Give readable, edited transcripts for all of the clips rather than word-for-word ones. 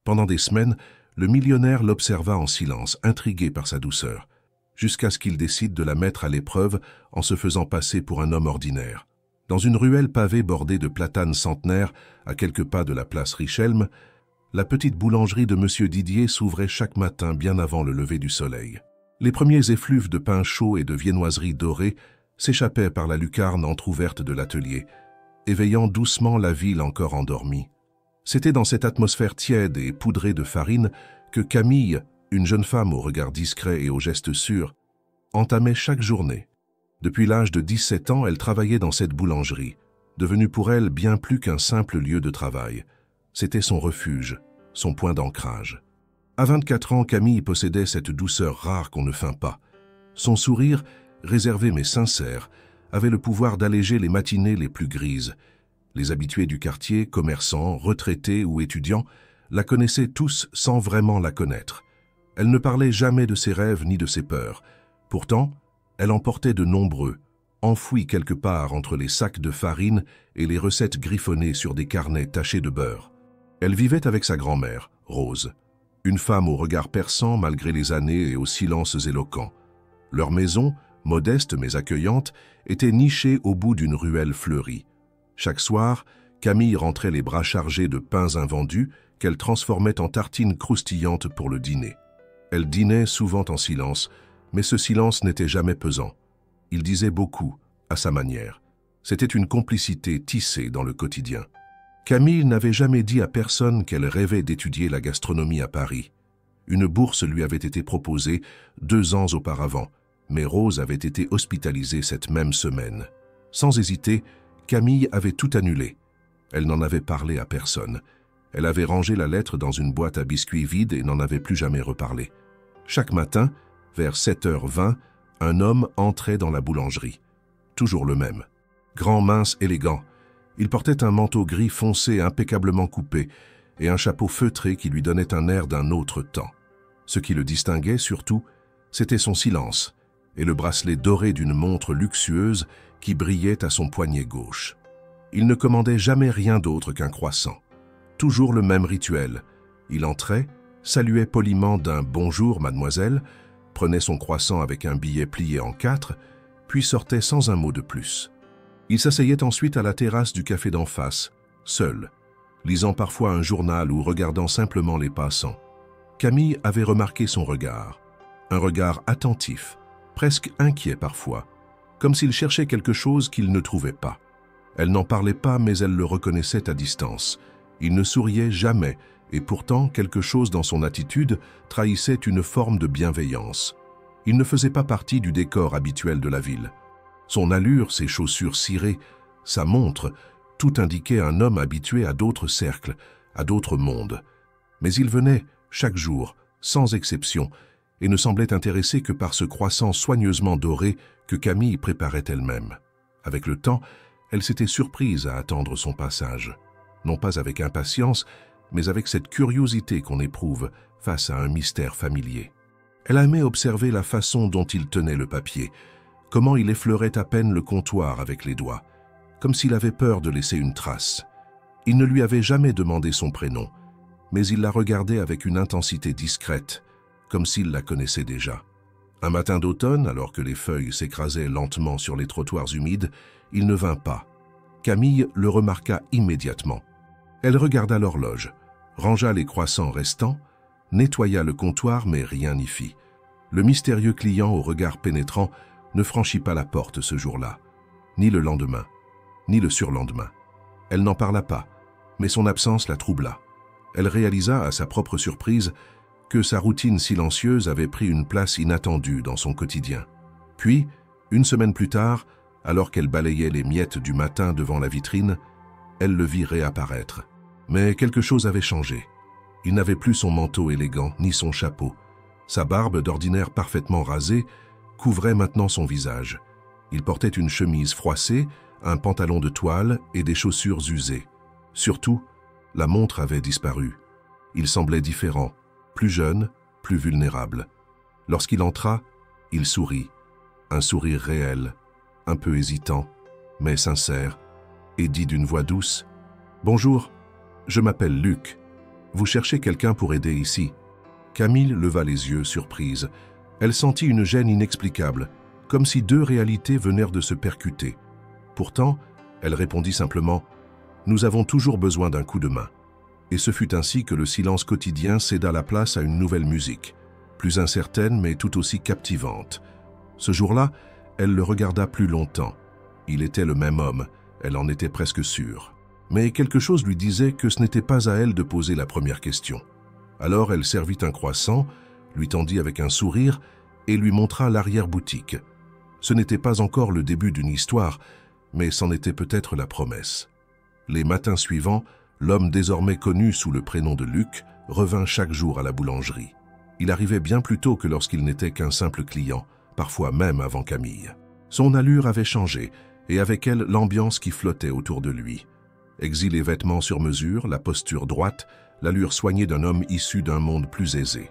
Pendant des semaines, le millionnaire l'observa en silence, intrigué par sa douceur, jusqu'à ce qu'il décide de la mettre à l'épreuve en se faisant passer pour un homme ordinaire. Dans une ruelle pavée bordée de platanes centenaires, à quelques pas de la place Richelme, la petite boulangerie de M. Didier s'ouvrait chaque matin bien avant le lever du soleil. Les premiers effluves de pain chaud et de viennoiseries dorées s'échappaient par la lucarne entr'ouverte de l'atelier, éveillant doucement la ville encore endormie. C'était dans cette atmosphère tiède et poudrée de farine que Camille, une jeune femme au regard discret et aux gestes sûrs, entamait chaque journée. Depuis l'âge de 17 ans, elle travaillait dans cette boulangerie, devenue pour elle bien plus qu'un simple lieu de travail. C'était son refuge, son point d'ancrage. À 24 ans, Camille possédait cette douceur rare qu'on ne feint pas. Son sourire, réservé mais sincère, avait le pouvoir d'alléger les matinées les plus grises. Les habitués du quartier, commerçants, retraités ou étudiants, la connaissaient tous sans vraiment la connaître. Elle ne parlait jamais de ses rêves ni de ses peurs. Pourtant, elle en portait de nombreux, enfouis quelque part entre les sacs de farine et les recettes griffonnées sur des carnets tachés de beurre. Elle vivait avec sa grand-mère, Rose, une femme au regard perçant malgré les années et aux silences éloquents. Leur maison, modeste mais accueillante, était nichée au bout d'une ruelle fleurie. Chaque soir, Camille rentrait les bras chargés de pains invendus qu'elle transformait en tartines croustillantes pour le dîner. Elle dînait souvent en silence, mais ce silence n'était jamais pesant. Il disait beaucoup, à sa manière. C'était une complicité tissée dans le quotidien. Camille n'avait jamais dit à personne qu'elle rêvait d'étudier la gastronomie à Paris. Une bourse lui avait été proposée 2 ans auparavant, mais Rose avait été hospitalisée cette même semaine. Sans hésiter, Camille avait tout annulé. Elle n'en avait parlé à personne. Elle avait rangé la lettre dans une boîte à biscuits vide et n'en avait plus jamais reparlé. Chaque matin, vers 7h20, un homme entrait dans la boulangerie. Toujours le même. Grand, mince, élégant. Il portait un manteau gris foncé impeccablement coupé et un chapeau feutré qui lui donnait un air d'un autre temps. Ce qui le distinguait surtout, c'était son silence et le bracelet doré d'une montre luxueuse qui brillait à son poignet gauche. Il ne commandait jamais rien d'autre qu'un croissant. Toujours le même rituel. Il entrait, saluait poliment d'un « bonjour, mademoiselle », prenait son croissant avec un billet plié en 4, puis sortait sans un mot de plus. Il s'asseyait ensuite à la terrasse du café d'en face, seul, lisant parfois un journal ou regardant simplement les passants. Camille avait remarqué son regard, un regard attentif, presque inquiet parfois, comme s'il cherchait quelque chose qu'il ne trouvait pas. Elle n'en parlait pas, mais elle le reconnaissait à distance. Il ne souriait jamais, et pourtant quelque chose dans son attitude trahissait une forme de bienveillance. Il ne faisait pas partie du décor habituel de la ville. Son allure, ses chaussures cirées, sa montre, tout indiquait un homme habitué à d'autres cercles, à d'autres mondes. Mais il venait, chaque jour, sans exception, et ne semblait intéressé que par ce croissant soigneusement doré que Camille préparait elle-même. Avec le temps, elle s'était surprise à attendre son passage, non pas avec impatience, mais avec cette curiosité qu'on éprouve face à un mystère familier. Elle aimait observer la façon dont il tenait le papier, comment il effleurait à peine le comptoir avec les doigts, comme s'il avait peur de laisser une trace. Il ne lui avait jamais demandé son prénom, mais il la regardait avec une intensité discrète, comme s'il la connaissait déjà. Un matin d'automne, alors que les feuilles s'écrasaient lentement sur les trottoirs humides, il ne vint pas. Camille le remarqua immédiatement. Elle regarda l'horloge, rangea les croissants restants, nettoya le comptoir, mais rien n'y fit. Le mystérieux client au regard pénétrant ne franchit pas la porte ce jour-là, ni le lendemain, ni le surlendemain. Elle n'en parla pas, mais son absence la troubla. Elle réalisa, à sa propre surprise, que sa routine silencieuse avait pris une place inattendue dans son quotidien. Puis, une semaine plus tard, alors qu'elle balayait les miettes du matin devant la vitrine, elle le vit réapparaître. Mais quelque chose avait changé. Il n'avait plus son manteau élégant, ni son chapeau. Sa barbe, d'ordinaire parfaitement rasée, couvrait maintenant son visage. Il portait une chemise froissée, un pantalon de toile et des chaussures usées. Surtout, la montre avait disparu. Il semblait différent, plus jeune, plus vulnérable. Lorsqu'il entra, il sourit, un sourire réel, un peu hésitant, mais sincère, et dit d'une voix douce « Bonjour, je m'appelle Luc. « Vous cherchez quelqu'un pour aider ici ?» Camille leva les yeux, surprise. Elle sentit une gêne inexplicable, comme si deux réalités venaient de se percuter. Pourtant, elle répondit simplement « Nous avons toujours besoin d'un coup de main. » Et ce fut ainsi que le silence quotidien céda la place à une nouvelle musique, plus incertaine mais tout aussi captivante. Ce jour-là, elle le regarda plus longtemps. Il était le même homme, elle en était presque sûre. Mais quelque chose lui disait que ce n'était pas à elle de poser la première question. Alors elle servit un croissant, lui tendit avec un sourire et lui montra l'arrière-boutique. Ce n'était pas encore le début d'une histoire, mais c'en était peut-être la promesse. Les matins suivants, l'homme désormais connu sous le prénom de Luc revint chaque jour à la boulangerie. Il arrivait bien plus tôt que lorsqu'il n'était qu'un simple client, parfois même avant Camille. Son allure avait changé, et avec elle l'ambiance qui flottait autour de lui. Exilés vêtements sur mesure, la posture droite, l'allure soignée d'un homme issu d'un monde plus aisé.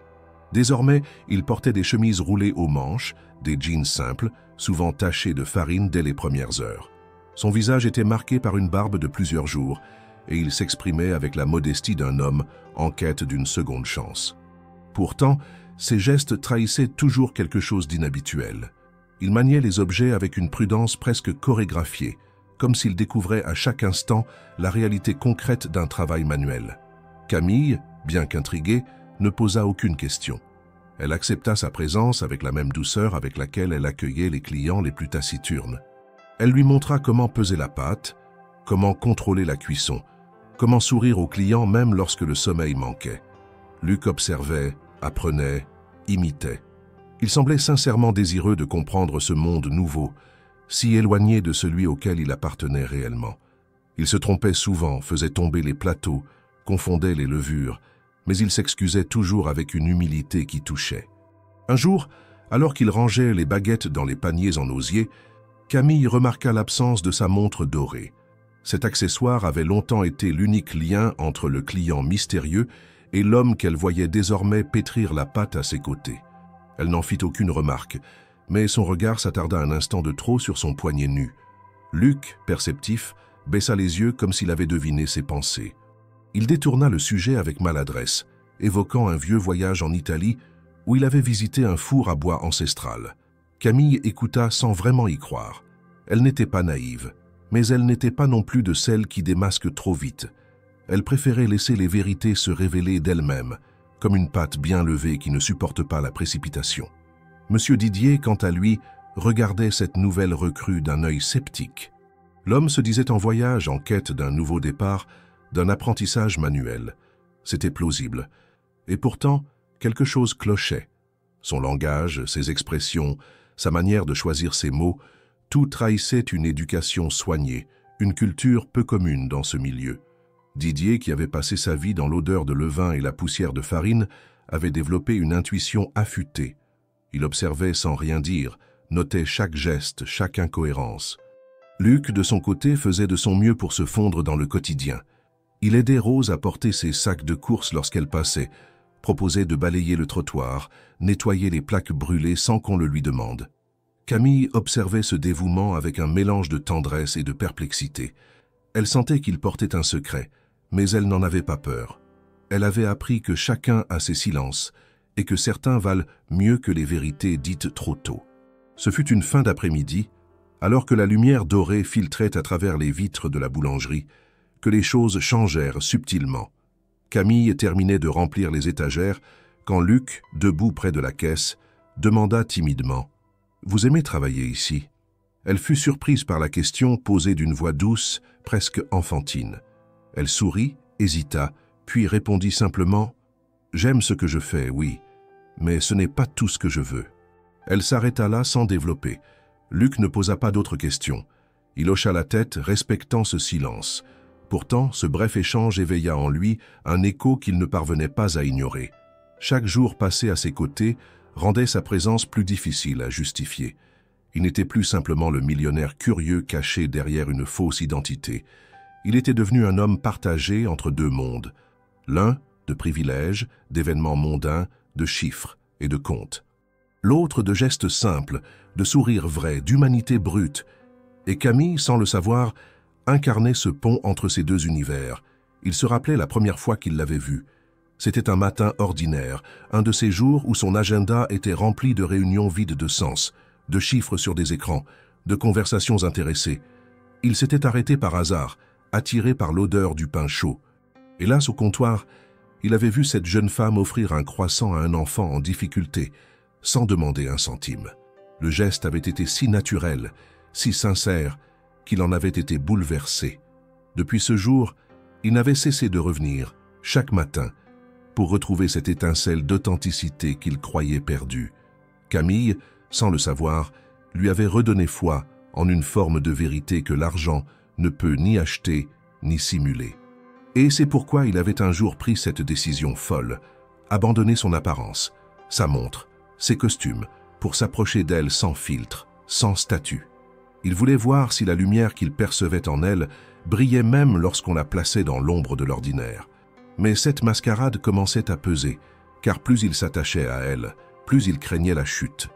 Désormais, il portait des chemises roulées aux manches, des jeans simples, souvent tachés de farine dès les premières heures. Son visage était marqué par une barbe de plusieurs jours, et il s'exprimait avec la modestie d'un homme en quête d'une seconde chance. Pourtant, ses gestes trahissaient toujours quelque chose d'inhabituel. Il maniait les objets avec une prudence presque chorégraphiée, comme s'il découvrait à chaque instant la réalité concrète d'un travail manuel. Camille, bien qu'intriguée, ne posa aucune question. Elle accepta sa présence avec la même douceur avec laquelle elle accueillait les clients les plus taciturnes. Elle lui montra comment peser la pâte, comment contrôler la cuisson, comment sourire aux clients même lorsque le sommeil manquait. Luc observait, apprenait, imitait. Il semblait sincèrement désireux de comprendre ce monde nouveau, si éloigné de celui auquel il appartenait réellement. Il se trompait souvent, faisait tomber les plateaux, confondait les levures, mais il s'excusait toujours avec une humilité qui touchait. Un jour, alors qu'il rangeait les baguettes dans les paniers en osier, Camille remarqua l'absence de sa montre dorée. Cet accessoire avait longtemps été l'unique lien entre le client mystérieux et l'homme qu'elle voyait désormais pétrir la pâte à ses côtés. Elle n'en fit aucune remarque, mais son regard s'attarda un instant de trop sur son poignet nu. Luc, perceptif, baissa les yeux comme s'il avait deviné ses pensées. Il détourna le sujet avec maladresse, évoquant un vieux voyage en Italie où il avait visité un four à bois ancestral. Camille écouta sans vraiment y croire. Elle n'était pas naïve, mais elle n'était pas non plus de celles qui démasquent trop vite. Elle préférait laisser les vérités se révéler d'elles-mêmes, comme une pâte bien levée qui ne supporte pas la précipitation. Monsieur Didier, quant à lui, regardait cette nouvelle recrue d'un œil sceptique. L'homme se disait en voyage, en quête d'un nouveau départ, d'un apprentissage manuel. C'était plausible. Et pourtant, quelque chose clochait. Son langage, ses expressions, sa manière de choisir ses mots, tout trahissait une éducation soignée, une culture peu commune dans ce milieu. Didier, qui avait passé sa vie dans l'odeur de levain et la poussière de farine, avait développé une intuition affûtée. Il observait sans rien dire, notait chaque geste, chaque incohérence. Luc, de son côté, faisait de son mieux pour se fondre dans le quotidien. Il aidait Rose à porter ses sacs de course lorsqu'elle passait, proposait de balayer le trottoir, nettoyer les plaques brûlées sans qu'on le lui demande. Camille observait ce dévouement avec un mélange de tendresse et de perplexité. Elle sentait qu'il portait un secret, mais elle n'en avait pas peur. Elle avait appris que chacun a ses silences et que certains valent mieux que les vérités dites trop tôt. Ce fut une fin d'après-midi, alors que la lumière dorée filtrait à travers les vitres de la boulangerie, que les choses changèrent subtilement. Camille terminait de remplir les étagères quand Luc, debout près de la caisse, demanda timidement « Vous aimez travailler ici ?» Elle fut surprise par la question posée d'une voix douce, presque enfantine. Elle sourit, hésita, puis répondit simplement « J'aime ce que je fais, oui, mais ce n'est pas tout ce que je veux. » Elle s'arrêta là sans développer. Luc ne posa pas d'autres questions. Il hocha la tête, respectant ce silence. Pourtant, ce bref échange éveilla en lui un écho qu'il ne parvenait pas à ignorer. Chaque jour passé à ses côtés rendait sa présence plus difficile à justifier. Il n'était plus simplement le millionnaire curieux caché derrière une fausse identité. Il était devenu un homme partagé entre deux mondes. L'un, de privilèges, d'événements mondains, de chiffres et de comptes. L'autre, de gestes simples, de sourires vrais, d'humanité brute. Et Camille, sans le savoir, incarnait ce pont entre ces deux univers. Il se rappelait la première fois qu'il l'avait vu. C'était un matin ordinaire, un de ces jours où son agenda était rempli de réunions vides de sens, de chiffres sur des écrans, de conversations intéressées. Il s'était arrêté par hasard, attiré par l'odeur du pain chaud. Hélas, au comptoir, il avait vu cette jeune femme offrir un croissant à un enfant en difficulté, sans demander un centime. Le geste avait été si naturel, si sincère, qu'il en avait été bouleversé. Depuis ce jour, il n'avait cessé de revenir, chaque matin, pour retrouver cette étincelle d'authenticité qu'il croyait perdue. Camille, sans le savoir, lui avait redonné foi en une forme de vérité que l'argent ne peut ni acheter ni simuler. Et c'est pourquoi il avait un jour pris cette décision folle, abandonner son apparence, sa montre, ses costumes, pour s'approcher d'elle sans filtre, sans statut. Il voulait voir si la lumière qu'il percevait en elle brillait même lorsqu'on la plaçait dans l'ombre de l'ordinaire. Mais cette mascarade commençait à peser, car plus il s'attachait à elle, plus il craignait la chute.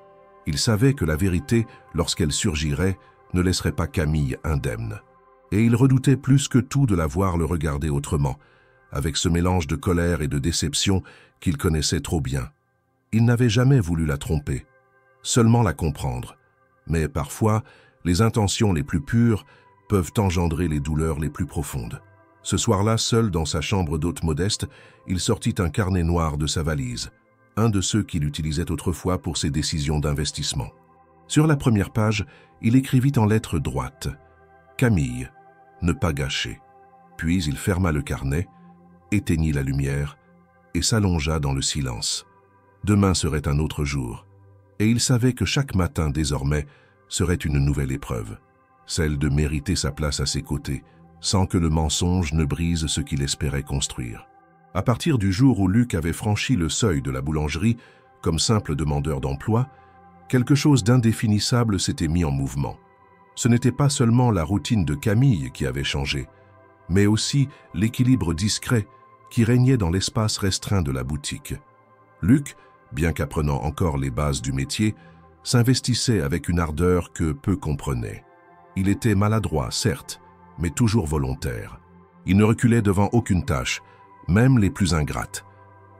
Il savait que la vérité, lorsqu'elle surgirait, ne laisserait pas Camille indemne. Et il redoutait plus que tout de la voir le regarder autrement, avec ce mélange de colère et de déception qu'il connaissait trop bien. Il n'avait jamais voulu la tromper, seulement la comprendre. Mais parfois, les intentions les plus pures peuvent engendrer les douleurs les plus profondes. Ce soir-là, seul dans sa chambre d'hôte modeste, il sortit un carnet noir de sa valise, un de ceux qu'il utilisait autrefois pour ses décisions d'investissement. Sur la première page, il écrivit en lettres droites « Camille, ne pas gâcher ». Puis il ferma le carnet, éteignit la lumière et s'allongea dans le silence. Demain serait un autre jour, et il savait que chaque matin désormais serait une nouvelle épreuve, celle de mériter sa place à ses côtés, sans que le mensonge ne brise ce qu'il espérait construire. À partir du jour où Luc avait franchi le seuil de la boulangerie, comme simple demandeur d'emploi, quelque chose d'indéfinissable s'était mis en mouvement. Ce n'était pas seulement la routine de Camille qui avait changé, mais aussi l'équilibre discret qui régnait dans l'espace restreint de la boutique. Luc, bien qu'apprenant encore les bases du métier, s'investissait avec une ardeur que peu comprenaient. Il était maladroit, certes, mais toujours volontaire. Il ne reculait devant aucune tâche, même les plus ingrates.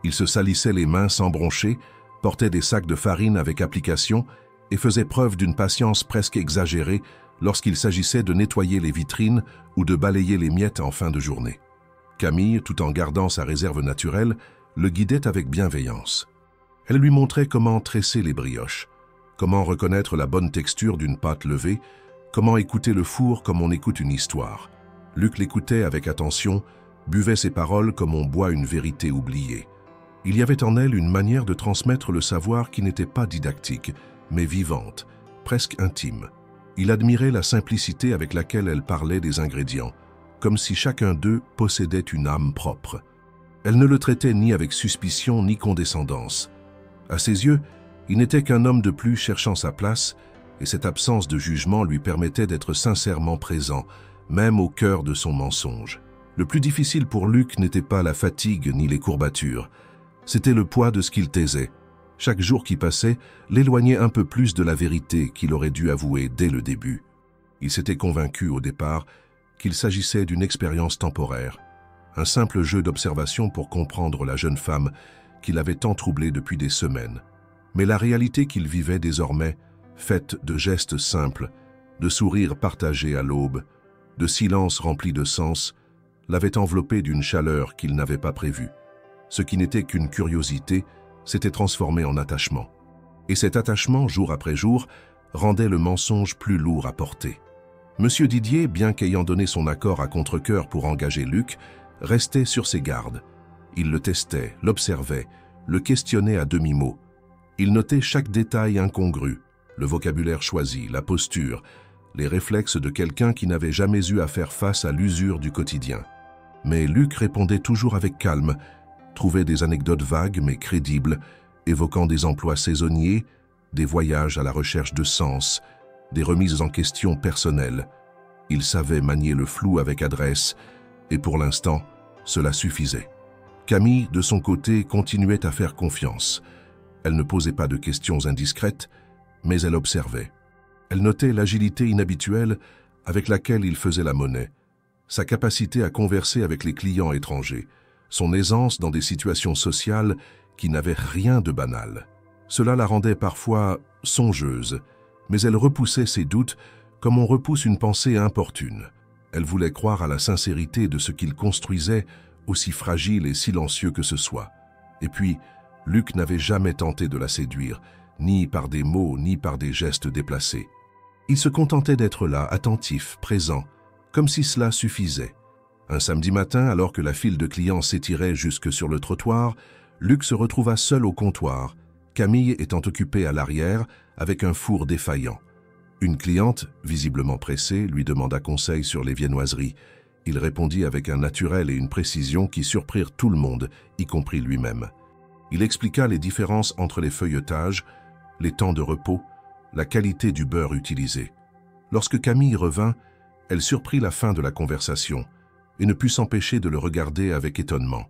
Il se salissait les mains sans broncher, portait des sacs de farine avec application et faisait preuve d'une patience presque exagérée lorsqu'il s'agissait de nettoyer les vitrines ou de balayer les miettes en fin de journée. Camille, tout en gardant sa réserve naturelle, le guidait avec bienveillance. Elle lui montrait comment tresser les brioches, comment reconnaître la bonne texture d'une pâte levée, comment écouter le four comme on écoute une histoire. Luc l'écoutait avec attention, buvait ses paroles comme on boit une vérité oubliée. Il y avait en elle une manière de transmettre le savoir qui n'était pas didactique, mais vivante, presque intime. Il admirait la simplicité avec laquelle elle parlait des ingrédients, comme si chacun d'eux possédait une âme propre. Elle ne le traitait ni avec suspicion ni condescendance. À ses yeux, il n'était qu'un homme de plus cherchant sa place, et cette absence de jugement lui permettait d'être sincèrement présent, même au cœur de son mensonge. Le plus difficile pour Luc n'était pas la fatigue ni les courbatures, c'était le poids de ce qu'il taisait. Chaque jour qui passait l'éloignait un peu plus de la vérité qu'il aurait dû avouer dès le début. Il s'était convaincu au départ qu'il s'agissait d'une expérience temporaire, un simple jeu d'observation pour comprendre la jeune femme qui l'avait tant troublé depuis des semaines. Mais la réalité qu'il vivait désormais, faite de gestes simples, de sourires partagés à l'aube, de silences remplis de sens, l'avait enveloppé d'une chaleur qu'il n'avait pas prévue. Ce qui n'était qu'une curiosité s'était transformé en attachement. Et cet attachement, jour après jour, rendait le mensonge plus lourd à porter. Monsieur Didier, bien qu'ayant donné son accord à contre-cœur pour engager Luc, restait sur ses gardes. Il le testait, l'observait, le questionnait à demi-mot. Il notait chaque détail incongru, le vocabulaire choisi, la posture, les réflexes de quelqu'un qui n'avait jamais eu à faire face à l'usure du quotidien. Mais Luc répondait toujours avec calme, trouvait des anecdotes vagues mais crédibles, évoquant des emplois saisonniers, des voyages à la recherche de sens, des remises en question personnelles. Il savait manier le flou avec adresse, et pour l'instant, cela suffisait. Camille, de son côté, continuait à faire confiance. Elle ne posait pas de questions indiscrètes, mais elle observait. Elle notait l'agilité inhabituelle avec laquelle il faisait la monnaie, sa capacité à converser avec les clients étrangers, son aisance dans des situations sociales qui n'avaient rien de banal. Cela la rendait parfois songeuse, mais elle repoussait ses doutes comme on repousse une pensée importune. Elle voulait croire à la sincérité de ce qu'il construisait, aussi fragile et silencieux que ce soit. Et puis, Luc n'avait jamais tenté de la séduire, ni par des mots, ni par des gestes déplacés. Il se contentait d'être là, attentif, présent, comme si cela suffisait. Un samedi matin, alors que la file de clients s'étirait jusque sur le trottoir, Luc se retrouva seul au comptoir, Camille étant occupée à l'arrière avec un four défaillant. Une cliente, visiblement pressée, lui demanda conseil sur les viennoiseries. Il répondit avec un naturel et une précision qui surprirent tout le monde, y compris lui-même. Il expliqua les différences entre les feuilletages, les temps de repos, la qualité du beurre utilisé. Lorsque Camille revint, elle surprit la fin de la conversation et ne put s'empêcher de le regarder avec étonnement.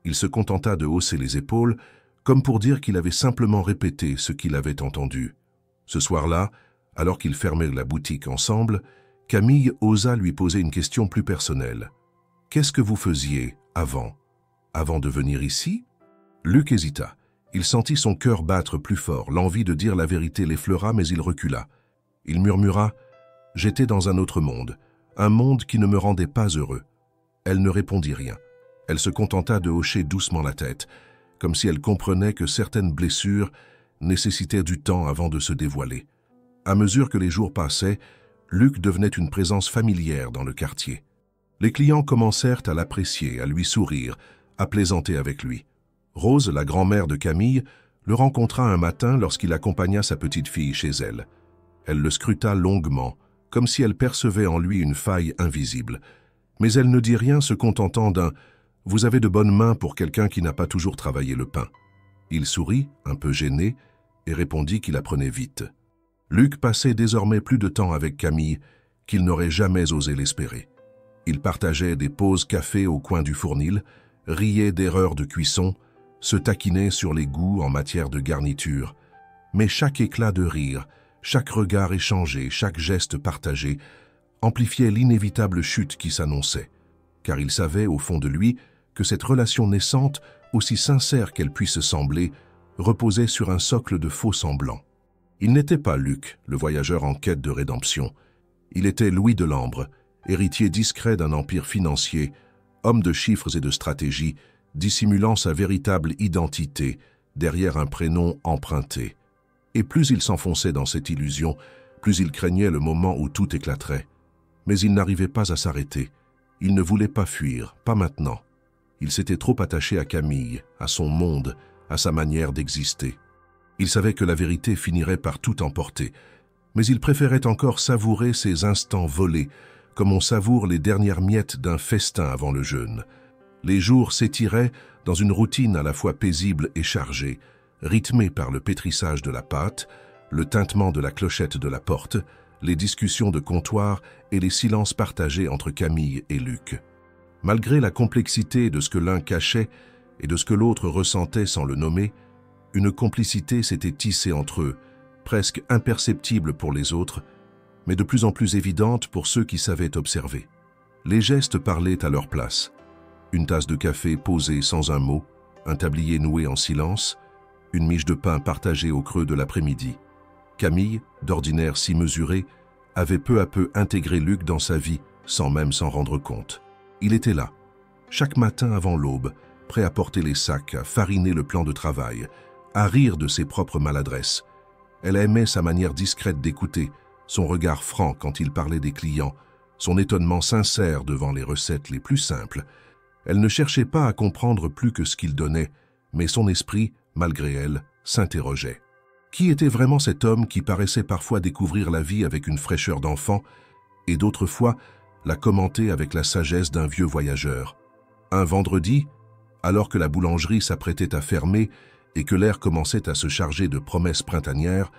Il se contenta de hausser les épaules, comme pour dire qu'il avait simplement répété ce qu'il avait entendu. Ce soir-là, alors qu'ils fermaient la boutique ensemble, Camille osa lui poser une question plus personnelle. « Qu'est-ce que vous faisiez avant de venir ici ?» Luc hésita. Il sentit son cœur battre plus fort, l'envie de dire la vérité l'effleura, mais il recula. Il murmura « J'étais dans un autre monde, un monde qui ne me rendait pas heureux. » Elle ne répondit rien. Elle se contenta de hocher doucement la tête, comme si elle comprenait que certaines blessures nécessitaient du temps avant de se dévoiler. À mesure que les jours passaient, Luc devenait une présence familière dans le quartier. Les clients commencèrent à l'apprécier, à lui sourire, à plaisanter avec lui. Rose, la grand-mère de Camille, le rencontra un matin lorsqu'il accompagna sa petite fille chez elle. Elle le scruta longuement, comme si elle percevait en lui une faille invisible. Mais elle ne dit rien, se contentant d'un « Vous avez de bonnes mains pour quelqu'un qui n'a pas toujours travaillé le pain ». Il sourit, un peu gêné, et répondit qu'il apprenait vite. Luc passait désormais plus de temps avec Camille qu'il n'aurait jamais osé l'espérer. Il partageait des pauses café au coin du fournil, riait d'erreurs de cuisson, se taquinait sur les goûts en matière de garniture. Mais chaque éclat de rire, chaque regard échangé, chaque geste partagé amplifiait l'inévitable chute qui s'annonçait, car il savait au fond de lui que cette relation naissante, aussi sincère qu'elle puisse sembler, reposait sur un socle de faux semblants. Il n'était pas Luc, le voyageur en quête de rédemption. Il était Louis Delambre, héritier discret d'un empire financier, homme de chiffres et de stratégie, dissimulant sa véritable identité derrière un prénom emprunté. Et plus il s'enfonçait dans cette illusion, plus il craignait le moment où tout éclaterait. Mais il n'arrivait pas à s'arrêter. Il ne voulait pas fuir, pas maintenant. Il s'était trop attaché à Camille, à son monde, à sa manière d'exister. Il savait que la vérité finirait par tout emporter, mais il préférait encore savourer ces instants volés, comme on savoure les dernières miettes d'un festin avant le jeûne. Les jours s'étiraient dans une routine à la fois paisible et chargée, rythmée par le pétrissage de la pâte, le tintement de la clochette de la porte, les discussions de comptoir et les silences partagés entre Camille et Luc. Malgré la complexité de ce que l'un cachait et de ce que l'autre ressentait sans le nommer, une complicité s'était tissée entre eux, presque imperceptible pour les autres, mais de plus en plus évidente pour ceux qui savaient observer. Les gestes parlaient à leur place. Une tasse de café posée sans un mot, un tablier noué en silence, une miche de pain partagée au creux de l'après-midi. Camille, d'ordinaire si mesurée, avait peu à peu intégré Luc dans sa vie, sans même s'en rendre compte. Il était là, chaque matin avant l'aube, prêt à porter les sacs, à fariner le plan de travail, à rire de ses propres maladresses. Elle aimait sa manière discrète d'écouter, son regard franc quand il parlait des clients, son étonnement sincère devant les recettes les plus simples. Elle ne cherchait pas à comprendre plus que ce qu'il donnait, mais son esprit, malgré elle, s'interrogeait. Qui était vraiment cet homme qui paraissait parfois découvrir la vie avec une fraîcheur d'enfant et d'autres fois la commenter avec la sagesse d'un vieux voyageur? Un vendredi, alors que la boulangerie s'apprêtait à fermer et que l'air commençait à se charger de promesses printanières,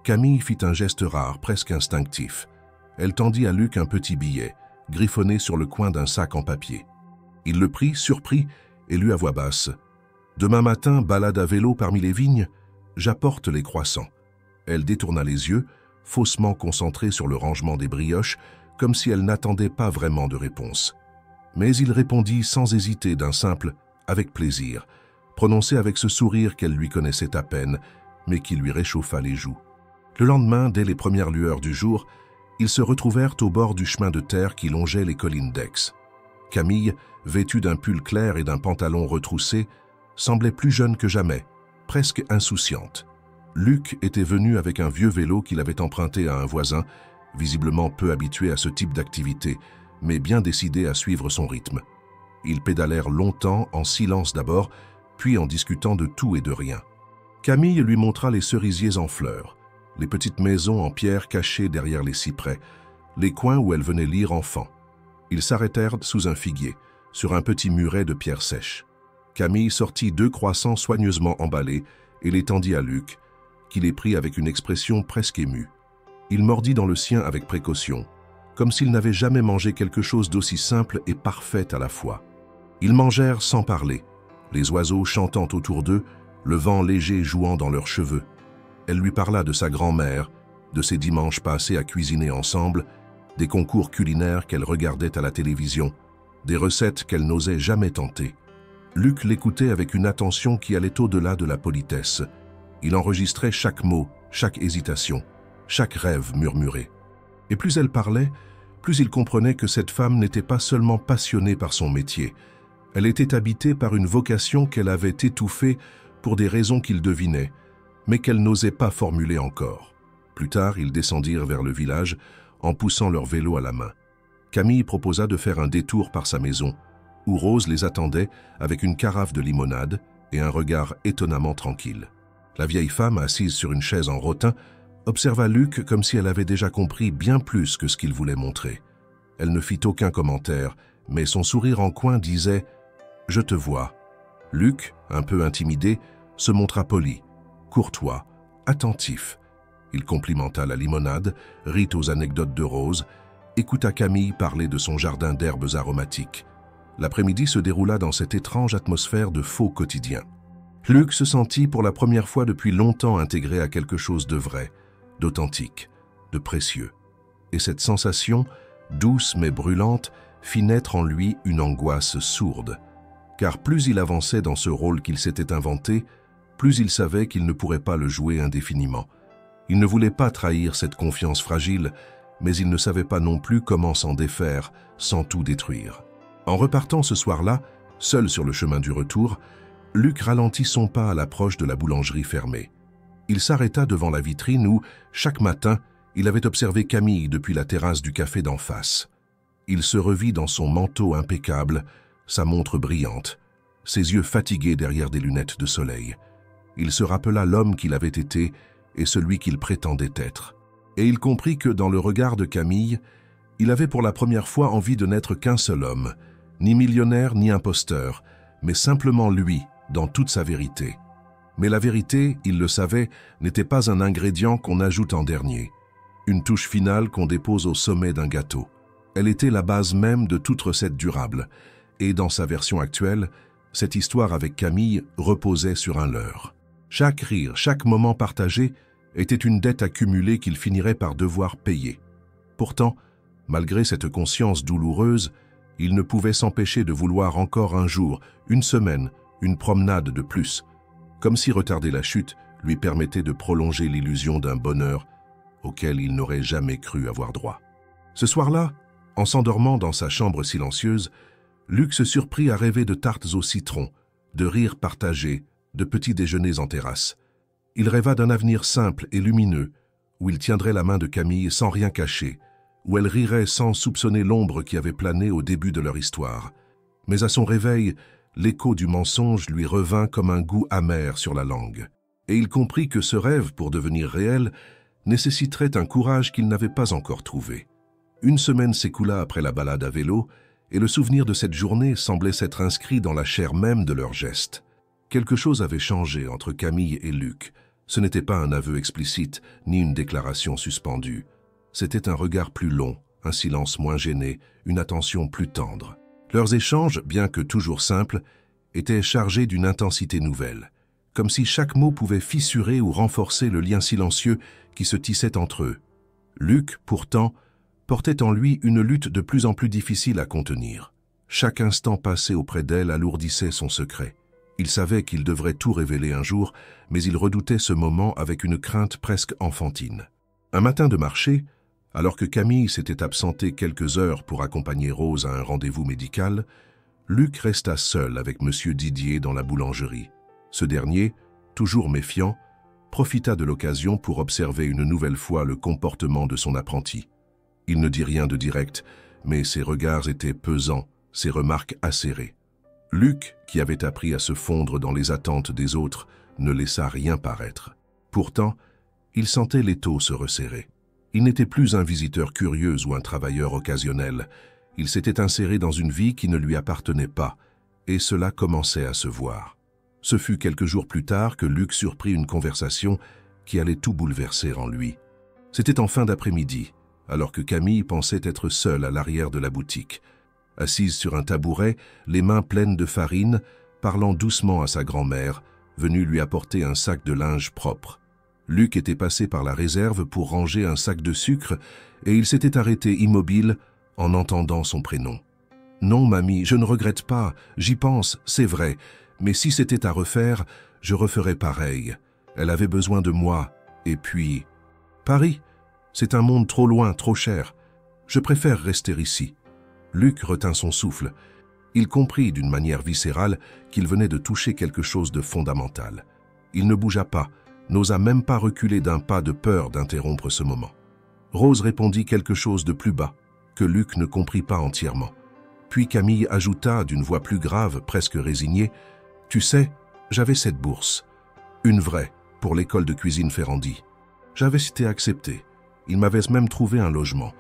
Camille fit un geste rare, presque instinctif. Elle tendit à Luc un petit billet, griffonné sur le coin d'un sac en papier. Il le prit, surpris, et lut à voix basse. « Demain matin, balade à vélo parmi les vignes, j'apporte les croissants. » Elle détourna les yeux, faussement concentrée sur le rangement des brioches, comme si elle n'attendait pas vraiment de réponse. Mais il répondit sans hésiter d'un simple « avec plaisir, prononcé avec ce sourire qu'elle lui connaissait à peine, mais qui lui réchauffa les joues. Le lendemain, dès les premières lueurs du jour, ils se retrouvèrent au bord du chemin de terre qui longeait les collines d'Aix. Camille, vêtue d'un pull clair et d'un pantalon retroussé, semblait plus jeune que jamais, presque insouciante. Luc était venu avec un vieux vélo qu'il avait emprunté à un voisin, visiblement peu habitué à ce type d'activité, mais bien décidé à suivre son rythme. Ils pédalèrent longtemps, en silence d'abord, puis en discutant de tout et de rien. Camille lui montra les cerisiers en fleurs, les petites maisons en pierre cachées derrière les cyprès, les coins où elle venait lire enfant. Ils s'arrêtèrent sous un figuier, sur un petit muret de pierre sèche. Camille sortit 2 croissants soigneusement emballés et les tendit à Luc, qui les prit avec une expression presque émue. Il mordit dans le sien avec précaution, comme s'il n'avait jamais mangé quelque chose d'aussi simple et parfait à la fois. Ils mangèrent sans parler, les oiseaux chantant autour d'eux, le vent léger jouant dans leurs cheveux. Elle lui parla de sa grand-mère, de ses dimanches passés à cuisiner ensemble, des concours culinaires qu'elle regardait à la télévision, des recettes qu'elle n'osait jamais tenter. Luc l'écoutait avec une attention qui allait au-delà de la politesse. Il enregistrait chaque mot, chaque hésitation, chaque rêve murmuré. Et plus elle parlait, plus il comprenait que cette femme n'était pas seulement passionnée par son métier. Elle était habitée par une vocation qu'elle avait étouffée pour des raisons qu'il devinait, mais qu'elle n'osait pas formuler encore. Plus tard, ils descendirent vers le village en poussant leur vélo à la main. Camille proposa de faire un détour par sa maison, où Rose les attendait avec une carafe de limonade et un regard étonnamment tranquille. La vieille femme, assise sur une chaise en rotin, observa Luc comme si elle avait déjà compris bien plus que ce qu'il voulait montrer. Elle ne fit aucun commentaire, mais son sourire en coin disait « Je te vois ». Luc, un peu intimidé, se montra poli, courtois, attentif. Il complimenta la limonade, rit aux anecdotes de Rose, écouta Camille parler de son jardin d'herbes aromatiques. L'après-midi se déroula dans cette étrange atmosphère de faux quotidien. Luc se sentit pour la première fois depuis longtemps intégré à quelque chose de vrai, d'authentique, de précieux. Et cette sensation, douce mais brûlante, fit naître en lui une angoisse sourde. Car plus il avançait dans ce rôle qu'il s'était inventé, plus il savait qu'il ne pourrait pas le jouer indéfiniment. Il ne voulait pas trahir cette confiance fragile, mais il ne savait pas non plus comment s'en défaire sans tout détruire. En repartant ce soir-là, seul sur le chemin du retour, Luc ralentit son pas à l'approche de la boulangerie fermée. Il s'arrêta devant la vitrine où, chaque matin, il avait observé Camille depuis la terrasse du café d'en face. Il se revit dans son manteau impeccable, sa montre brillante, ses yeux fatigués derrière des lunettes de soleil. Il se rappela l'homme qu'il avait été et celui qu'il prétendait être. Et il comprit que dans le regard de Camille, il avait pour la première fois envie de n'être qu'un seul homme, ni millionnaire ni imposteur, mais simplement lui, dans toute sa vérité. Mais la vérité, il le savait, n'était pas un ingrédient qu'on ajoute en dernier, une touche finale qu'on dépose au sommet d'un gâteau. Elle était la base même de toute recette durable, et dans sa version actuelle, cette histoire avec Camille reposait sur un leurre. Chaque rire, chaque moment partagé était une dette accumulée qu'il finirait par devoir payer. Pourtant, malgré cette conscience douloureuse, il ne pouvait s'empêcher de vouloir encore un jour, une semaine, une promenade de plus, comme si retarder la chute lui permettait de prolonger l'illusion d'un bonheur auquel il n'aurait jamais cru avoir droit. Ce soir-là, en s'endormant dans sa chambre silencieuse, Luc se surprit à rêver de tartes au citron, de rires partagés, de petits déjeuners en terrasse. Il rêva d'un avenir simple et lumineux, où il tiendrait la main de Camille sans rien cacher, où elle rirait sans soupçonner l'ombre qui avait plané au début de leur histoire. Mais à son réveil, l'écho du mensonge lui revint comme un goût amer sur la langue. Et il comprit que ce rêve, pour devenir réel, nécessiterait un courage qu'il n'avait pas encore trouvé. Une semaine s'écoula après la balade à vélo, et le souvenir de cette journée semblait s'être inscrit dans la chair même de leurs gestes. Quelque chose avait changé entre Camille et Luc. Ce n'était pas un aveu explicite, ni une déclaration suspendue. C'était un regard plus long, un silence moins gêné, une attention plus tendre. Leurs échanges, bien que toujours simples, étaient chargés d'une intensité nouvelle, comme si chaque mot pouvait fissurer ou renforcer le lien silencieux qui se tissait entre eux. Luc, pourtant, portait en lui une lutte de plus en plus difficile à contenir. Chaque instant passé auprès d'elle alourdissait son secret. Il savait qu'il devrait tout révéler un jour, mais il redoutait ce moment avec une crainte presque enfantine. Un matin de marché, alors que Camille s'était absentée quelques heures pour accompagner Rose à un rendez-vous médical, Luc resta seul avec M. Didier dans la boulangerie. Ce dernier, toujours méfiant, profita de l'occasion pour observer une nouvelle fois le comportement de son apprenti. Il ne dit rien de direct, mais ses regards étaient pesants, ses remarques acérées. Luc, qui avait appris à se fondre dans les attentes des autres, ne laissa rien paraître. Pourtant, il sentait l'étau se resserrer. Il n'était plus un visiteur curieux ou un travailleur occasionnel. Il s'était inséré dans une vie qui ne lui appartenait pas, et cela commençait à se voir. Ce fut quelques jours plus tard que Luc surprit une conversation qui allait tout bouleverser en lui. C'était en fin d'après-midi, alors que Camille pensait être seule à l'arrière de la boutique. Assise sur un tabouret, les mains pleines de farine, parlant doucement à sa grand-mère, venue lui apporter un sac de linge propre. Luc était passé par la réserve pour ranger un sac de sucre et il s'était arrêté immobile en entendant son prénom. « Non, mamie, je ne regrette pas, j'y pense, c'est vrai, mais si c'était à refaire, je referais pareil. Elle avait besoin de moi, et puis... Paris, c'est un monde trop loin, trop cher. Je préfère rester ici. » Luc retint son souffle. Il comprit d'une manière viscérale qu'il venait de toucher quelque chose de fondamental. Il ne bougea pas, n'osa même pas reculer d'un pas de peur d'interrompre ce moment. Rose répondit quelque chose de plus bas, que Luc ne comprit pas entièrement. Puis Camille ajouta d'une voix plus grave, presque résignée, « Tu sais, j'avais cette bourse. Une vraie, pour l'école de cuisine Ferrandi. J'avais été accepté. Il m'avait même trouvé un logement.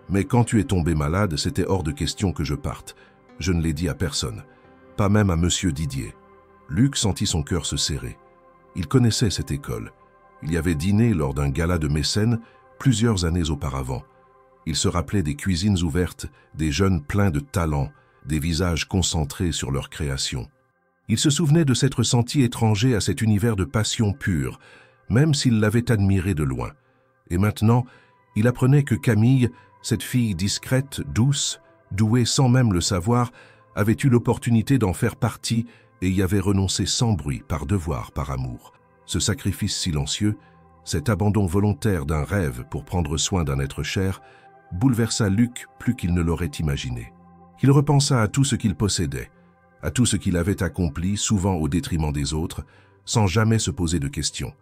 Mais quand tu es tombé malade, c'était hors de question que je parte. Je ne l'ai dit à personne, pas même à Monsieur Didier. » Luc sentit son cœur se serrer. Il connaissait cette école. Il y avait dîné lors d'un gala de mécènes plusieurs années auparavant. Il se rappelait des cuisines ouvertes, des jeunes pleins de talent, des visages concentrés sur leur création. Il se souvenait de s'être senti étranger à cet univers de passion pure, même s'il l'avait admiré de loin. Et maintenant, il apprenait que Camille, cette fille discrète, douce, douée sans même le savoir, avait eu l'opportunité d'en faire partie et y avait renoncé sans bruit, par devoir, par amour. Ce sacrifice silencieux, cet abandon volontaire d'un rêve pour prendre soin d'un être cher, bouleversa Luc plus qu'il ne l'aurait imaginé. Il repensa à tout ce qu'il possédait, à tout ce qu'il avait accompli, souvent au détriment des autres, sans jamais se poser de questions.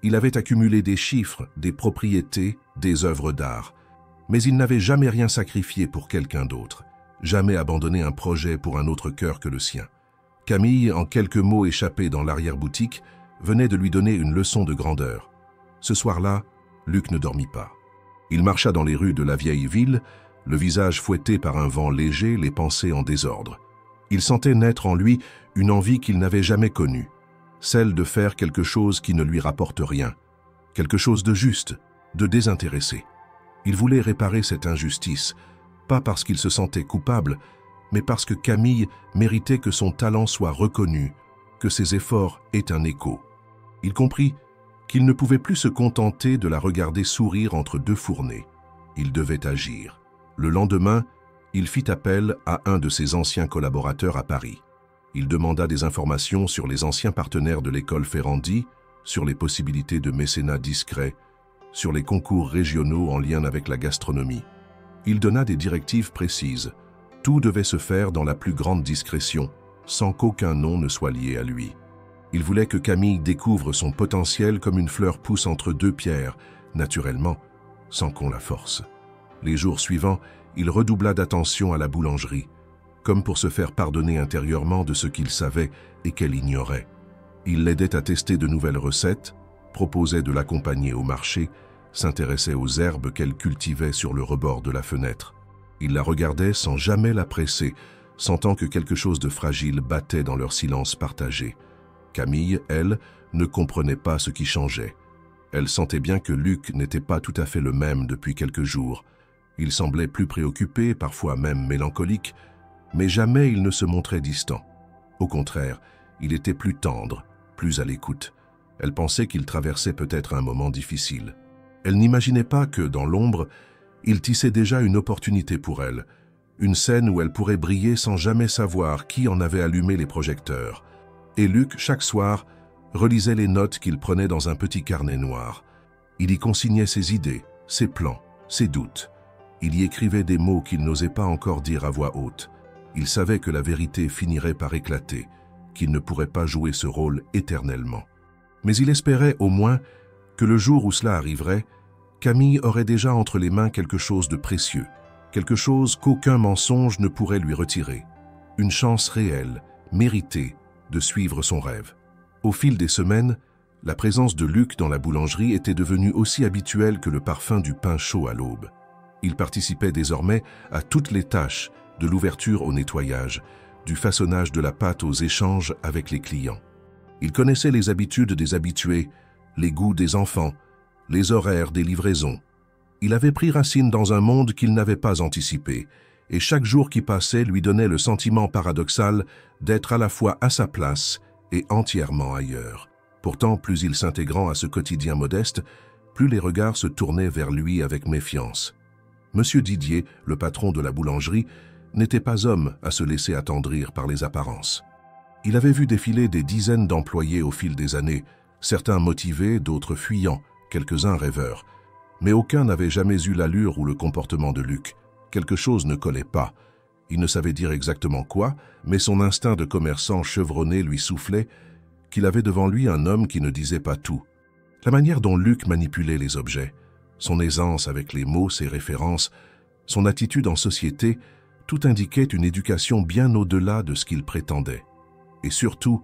Il avait accumulé des chiffres, des propriétés, des œuvres d'art, mais il n'avait jamais rien sacrifié pour quelqu'un d'autre, jamais abandonné un projet pour un autre cœur que le sien. Camille, en quelques mots échappés dans l'arrière-boutique, venait de lui donner une leçon de grandeur. Ce soir-là, Luc ne dormit pas. Il marcha dans les rues de la vieille ville, le visage fouetté par un vent léger, les pensées en désordre. Il sentait naître en lui une envie qu'il n'avait jamais connue, celle de faire quelque chose qui ne lui rapporte rien, quelque chose de juste, de désintéressé. Il voulait réparer cette injustice, pas parce qu'il se sentait coupable, mais parce que Camille méritait que son talent soit reconnu, que ses efforts aient un écho. Il comprit qu'il ne pouvait plus se contenter de la regarder sourire entre deux fournées. Il devait agir. Le lendemain, il fit appel à un de ses anciens collaborateurs à Paris. Il demanda des informations sur les anciens partenaires de l'école Ferrandi, sur les possibilités de mécénat discret, sur les concours régionaux en lien avec la gastronomie. Il donna des directives précises. Tout devait se faire dans la plus grande discrétion, sans qu'aucun nom ne soit lié à lui. Il voulait que Camille découvre son potentiel comme une fleur pousse entre deux pierres, naturellement, sans qu'on la force. Les jours suivants, il redoubla d'attention à la boulangerie, comme pour se faire pardonner intérieurement de ce qu'il savait et qu'elle ignorait. Il l'aidait à tester de nouvelles recettes, proposait de l'accompagner au marché, s'intéressait aux herbes qu'elle cultivait sur le rebord de la fenêtre. Il la regardait sans jamais la presser, sentant que quelque chose de fragile battait dans leur silence partagé. Camille, elle, ne comprenait pas ce qui changeait. Elle sentait bien que Luc n'était pas tout à fait le même depuis quelques jours. Il semblait plus préoccupé, parfois même mélancolique, mais jamais il ne se montrait distant. Au contraire, il était plus tendre, plus à l'écoute. Elle pensait qu'il traversait peut-être un moment difficile. Elle n'imaginait pas que, dans l'ombre, il tissait déjà une opportunité pour elle, une scène où elle pourrait briller sans jamais savoir qui en avait allumé les projecteurs. Et Luc, chaque soir, relisait les notes qu'il prenait dans un petit carnet noir. Il y consignait ses idées, ses plans, ses doutes. Il y écrivait des mots qu'il n'osait pas encore dire à voix haute. Il savait que la vérité finirait par éclater, qu'il ne pourrait pas jouer ce rôle éternellement. Mais il espérait au moins que le jour où cela arriverait, Camille aurait déjà entre les mains quelque chose de précieux, quelque chose qu'aucun mensonge ne pourrait lui retirer. Une chance réelle, méritée, de suivre son rêve. Au fil des semaines, la présence de Luc dans la boulangerie était devenue aussi habituelle que le parfum du pain chaud à l'aube. Il participait désormais à toutes les tâches, de l'ouverture au nettoyage, du façonnage de la pâte aux échanges avec les clients. Il connaissait les habitudes des habitués, les goûts des enfants, les horaires des livraisons. Il avait pris racine dans un monde qu'il n'avait pas anticipé, et chaque jour qui passait lui donnait le sentiment paradoxal d'être à la fois à sa place et entièrement ailleurs. Pourtant, plus il s'intégrant à ce quotidien modeste, plus les regards se tournaient vers lui avec méfiance. Monsieur Didier, le patron de la boulangerie, n'était pas homme à se laisser attendrir par les apparences. Il avait vu défiler des dizaines d'employés au fil des années, certains motivés, d'autres fuyants, quelques-uns rêveurs. Mais aucun n'avait jamais eu l'allure ou le comportement de Luc. Quelque chose ne collait pas. Il ne savait dire exactement quoi, mais son instinct de commerçant chevronné lui soufflait qu'il avait devant lui un homme qui ne disait pas tout. La manière dont Luc manipulait les objets, son aisance avec les mots, ses références, son attitude en société, tout indiquait une éducation bien au-delà de ce qu'il prétendait. Et surtout,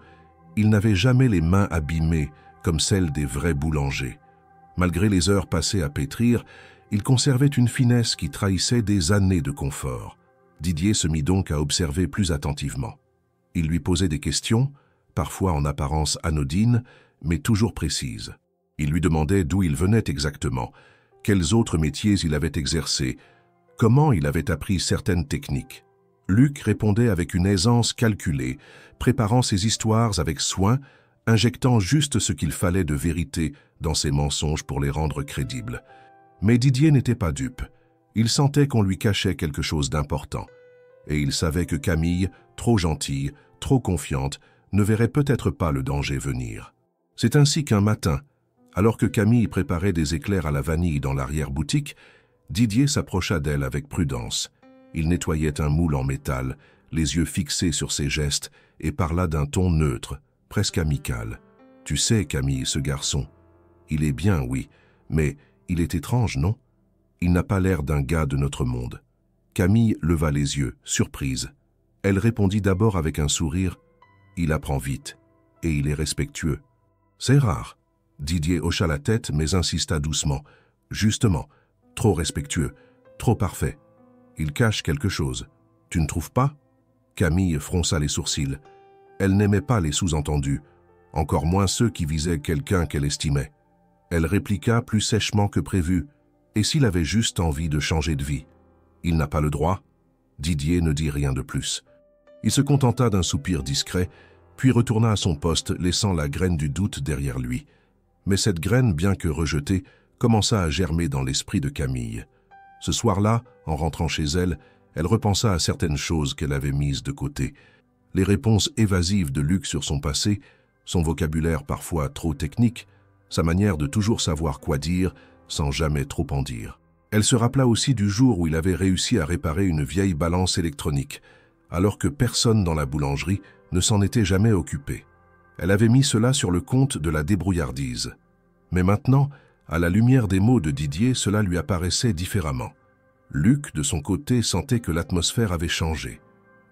il n'avait jamais les mains abîmées comme celles des vrais boulangers. Malgré les heures passées à pétrir, il conservait une finesse qui trahissait des années de confort. Didier se mit donc à observer plus attentivement. Il lui posait des questions, parfois en apparence anodines, mais toujours précises. Il lui demandait d'où il venait exactement, quels autres métiers il avait exercés, comment il avait appris certaines techniques. Luc répondait avec une aisance calculée, préparant ses histoires avec soin, injectant juste ce qu'il fallait de vérité dans ses mensonges pour les rendre crédibles. Mais Didier n'était pas dupe. Il sentait qu'on lui cachait quelque chose d'important. Et il savait que Camille, trop gentille, trop confiante, ne verrait peut-être pas le danger venir. C'est ainsi qu'un matin, alors que Camille préparait des éclairs à la vanille dans l'arrière-boutique, Didier s'approcha d'elle avec prudence. Il nettoyait un moule en métal, les yeux fixés sur ses gestes, et parla d'un ton neutre, presque amical. « Tu sais, Camille, ce garçon, il est bien, oui, mais il est étrange, non? Il n'a pas l'air d'un gars de notre monde. » Camille leva les yeux, surprise. Elle répondit d'abord avec un sourire. « Il apprend vite, et il est respectueux. »« C'est rare. » Didier hocha la tête, mais insista doucement. « Justement, trop respectueux, trop parfait. Il cache quelque chose. Tu ne trouves pas ?» Camille fronça les sourcils. Elle n'aimait pas les sous-entendus, encore moins ceux qui visaient quelqu'un qu'elle estimait. Elle répliqua plus sèchement que prévu. « Et s'il avait juste envie de changer de vie? Il n'a pas le droit ?» Didier ne dit rien de plus. Il se contenta d'un soupir discret, puis retourna à son poste, laissant la graine du doute derrière lui. Mais cette graine, bien que rejetée, commença à germer dans l'esprit de Camille. Ce soir-là, en rentrant chez elle, elle repensa à certaines choses qu'elle avait mises de côté. Les réponses évasives de Luc sur son passé, son vocabulaire parfois trop technique, sa manière de toujours savoir quoi dire sans jamais trop en dire. Elle se rappela aussi du jour où il avait réussi à réparer une vieille balance électronique, alors que personne dans la boulangerie ne s'en était jamais occupé. Elle avait mis cela sur le compte de la débrouillardise. Mais maintenant, à la lumière des mots de Didier, cela lui apparaissait différemment. Luc, de son côté, sentait que l'atmosphère avait changé.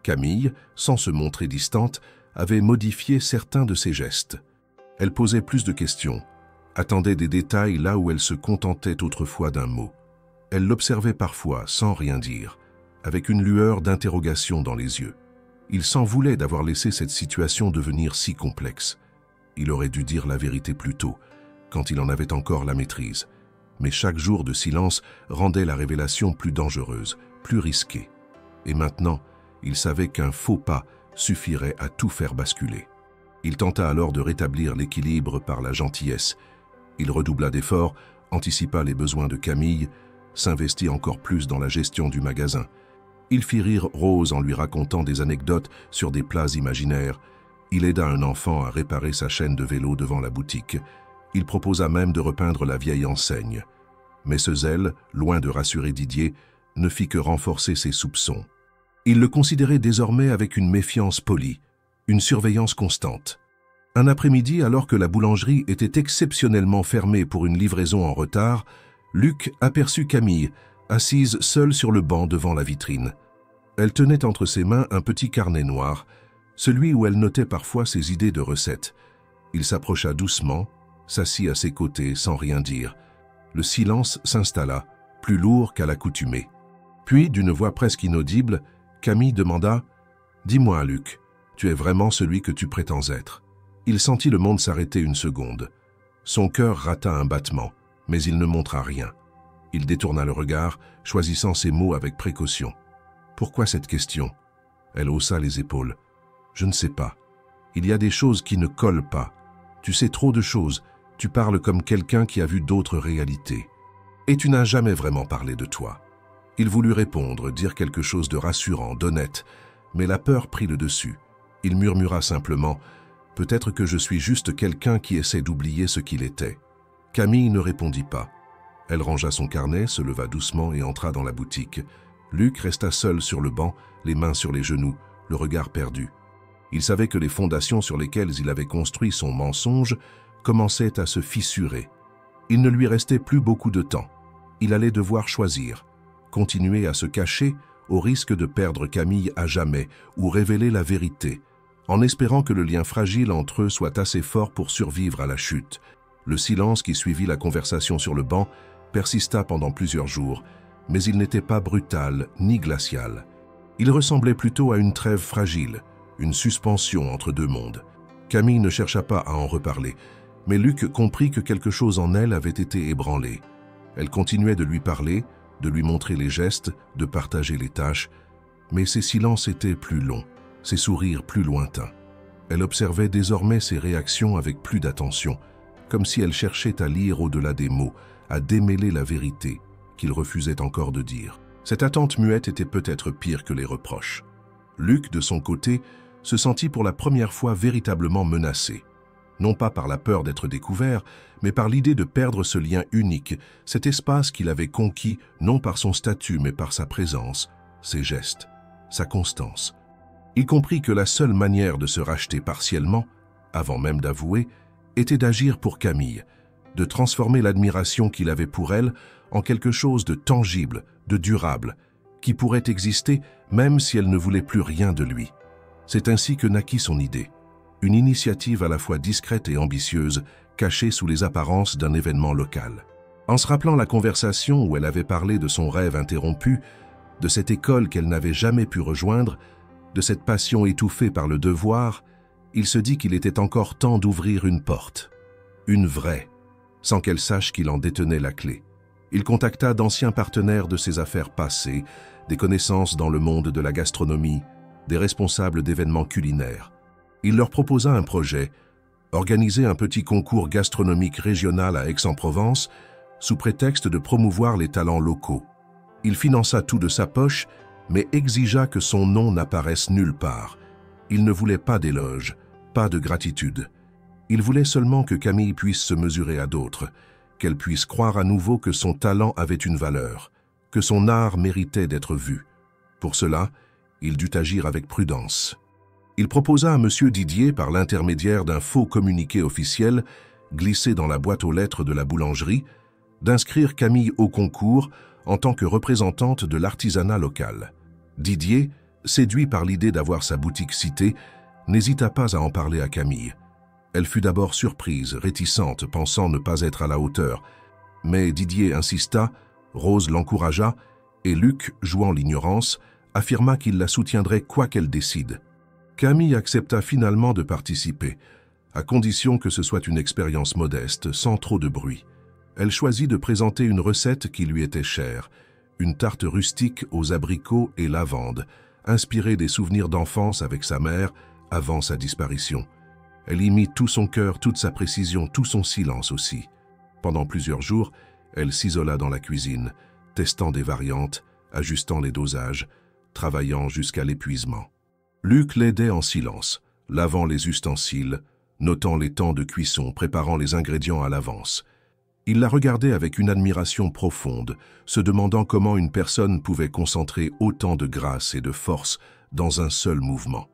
Camille, sans se montrer distante, avait modifié certains de ses gestes. Elle posait plus de questions, attendait des détails là où elle se contentait autrefois d'un mot. Elle l'observait parfois, sans rien dire, avec une lueur d'interrogation dans les yeux. Il s'en voulait d'avoir laissé cette situation devenir si complexe. Il aurait dû dire la vérité plus tôt, quand il en avait encore la maîtrise. Mais chaque jour de silence rendait la révélation plus dangereuse, plus risquée. Et maintenant, il savait qu'un faux pas suffirait à tout faire basculer. Il tenta alors de rétablir l'équilibre par la gentillesse. Il redoubla d'efforts, anticipa les besoins de Camille, s'investit encore plus dans la gestion du magasin. Il fit rire Rose en lui racontant des anecdotes sur des plats imaginaires. Il aida un enfant à réparer sa chaîne de vélo devant la boutique. Il proposa même de repeindre la vieille enseigne. Mais ce zèle, loin de rassurer Didier, ne fit que renforcer ses soupçons. Il le considérait désormais avec une méfiance polie, une surveillance constante. Un après-midi, alors que la boulangerie était exceptionnellement fermée pour une livraison en retard, Luc aperçut Camille, assise seule sur le banc devant la vitrine. Elle tenait entre ses mains un petit carnet noir, celui où elle notait parfois ses idées de recettes. Il s'approcha doucement, s'assit à ses côtés sans rien dire. Le silence s'installa, plus lourd qu'à l'accoutumée. Puis, d'une voix presque inaudible, Camille demanda « Dis-moi, Luc, tu es vraiment celui que tu prétends être ?» Il sentit le monde s'arrêter une seconde. Son cœur rata un battement, mais il ne montra rien. Il détourna le regard, choisissant ses mots avec précaution. « Pourquoi cette question ?» Elle haussa les épaules. « Je ne sais pas. Il y a des choses qui ne collent pas. Tu sais trop de choses. Tu parles comme quelqu'un qui a vu d'autres réalités. Et tu n'as jamais vraiment parlé de toi. » Il voulut répondre, dire quelque chose de rassurant, d'honnête, mais la peur prit le dessus. Il murmura simplement « Peut-être que je suis juste quelqu'un qui essaie d'oublier ce qu'il était. » Camille ne répondit pas. Elle rangea son carnet, se leva doucement et entra dans la boutique. Luc resta seul sur le banc, les mains sur les genoux, le regard perdu. Il savait que les fondations sur lesquelles il avait construit son mensonge commençaient à se fissurer. Il ne lui restait plus beaucoup de temps. Il allait devoir choisir. Continuer à se cacher au risque de perdre Camille à jamais ou révéler la vérité, en espérant que le lien fragile entre eux soit assez fort pour survivre à la chute. Le silence qui suivit la conversation sur le banc persista pendant plusieurs jours, mais il n'était pas brutal ni glacial. Il ressemblait plutôt à une trêve fragile, une suspension entre deux mondes. Camille ne chercha pas à en reparler, mais Luc comprit que quelque chose en elle avait été ébranlé. Elle continuait de lui parler, de lui montrer les gestes, de partager les tâches, mais ses silences étaient plus longs, ses sourires plus lointains. Elle observait désormais ses réactions avec plus d'attention, comme si elle cherchait à lire au-delà des mots, à démêler la vérité qu'il refusait encore de dire. Cette attente muette était peut-être pire que les reproches. Luc, de son côté, se sentit pour la première fois véritablement menacé. Non pas par la peur d'être découvert, mais par l'idée de perdre ce lien unique, cet espace qu'il avait conquis non par son statut mais par sa présence, ses gestes, sa constance. Il comprit que la seule manière de se racheter partiellement, avant même d'avouer, était d'agir pour Camille, de transformer l'admiration qu'il avait pour elle en quelque chose de tangible, de durable, qui pourrait exister même si elle ne voulait plus rien de lui. C'est ainsi que naquit son idée. Une initiative à la fois discrète et ambitieuse, cachée sous les apparences d'un événement local. En se rappelant la conversation où elle avait parlé de son rêve interrompu, de cette école qu'elle n'avait jamais pu rejoindre, de cette passion étouffée par le devoir, il se dit qu'il était encore temps d'ouvrir une porte. Une vraie, sans qu'elle sache qu'il en détenait la clé. Il contacta d'anciens partenaires de ses affaires passées, des connaissances dans le monde de la gastronomie, des responsables d'événements culinaires. Il leur proposa un projet, organiser un petit concours gastronomique régional à Aix-en-Provence, sous prétexte de promouvoir les talents locaux. Il finança tout de sa poche, mais exigea que son nom n'apparaisse nulle part. Il ne voulait pas d'éloge, pas de gratitude. Il voulait seulement que Camille puisse se mesurer à d'autres, qu'elle puisse croire à nouveau que son talent avait une valeur, que son art méritait d'être vu. Pour cela, il dut agir avec prudence. Il proposa à M. Didier, par l'intermédiaire d'un faux communiqué officiel glissé dans la boîte aux lettres de la boulangerie, d'inscrire Camille au concours en tant que représentante de l'artisanat local. Didier, séduit par l'idée d'avoir sa boutique citée, n'hésita pas à en parler à Camille. Elle fut d'abord surprise, réticente, pensant ne pas être à la hauteur. Mais Didier insista, Rose l'encouragea, et Luc, jouant l'ignorance, affirma qu'il la soutiendrait quoi qu'elle décide. Camille accepta finalement de participer, à condition que ce soit une expérience modeste, sans trop de bruit. Elle choisit de présenter une recette qui lui était chère, une tarte rustique aux abricots et lavandes, inspirée des souvenirs d'enfance avec sa mère avant sa disparition. Elle y mit tout son cœur, toute sa précision, tout son silence aussi. Pendant plusieurs jours, elle s'isola dans la cuisine, testant des variantes, ajustant les dosages, travaillant jusqu'à l'épuisement. Luc l'aidait en silence, lavant les ustensiles, notant les temps de cuisson, préparant les ingrédients à l'avance. Il la regardait avec une admiration profonde, se demandant comment une personne pouvait concentrer autant de grâce et de force dans un seul mouvement.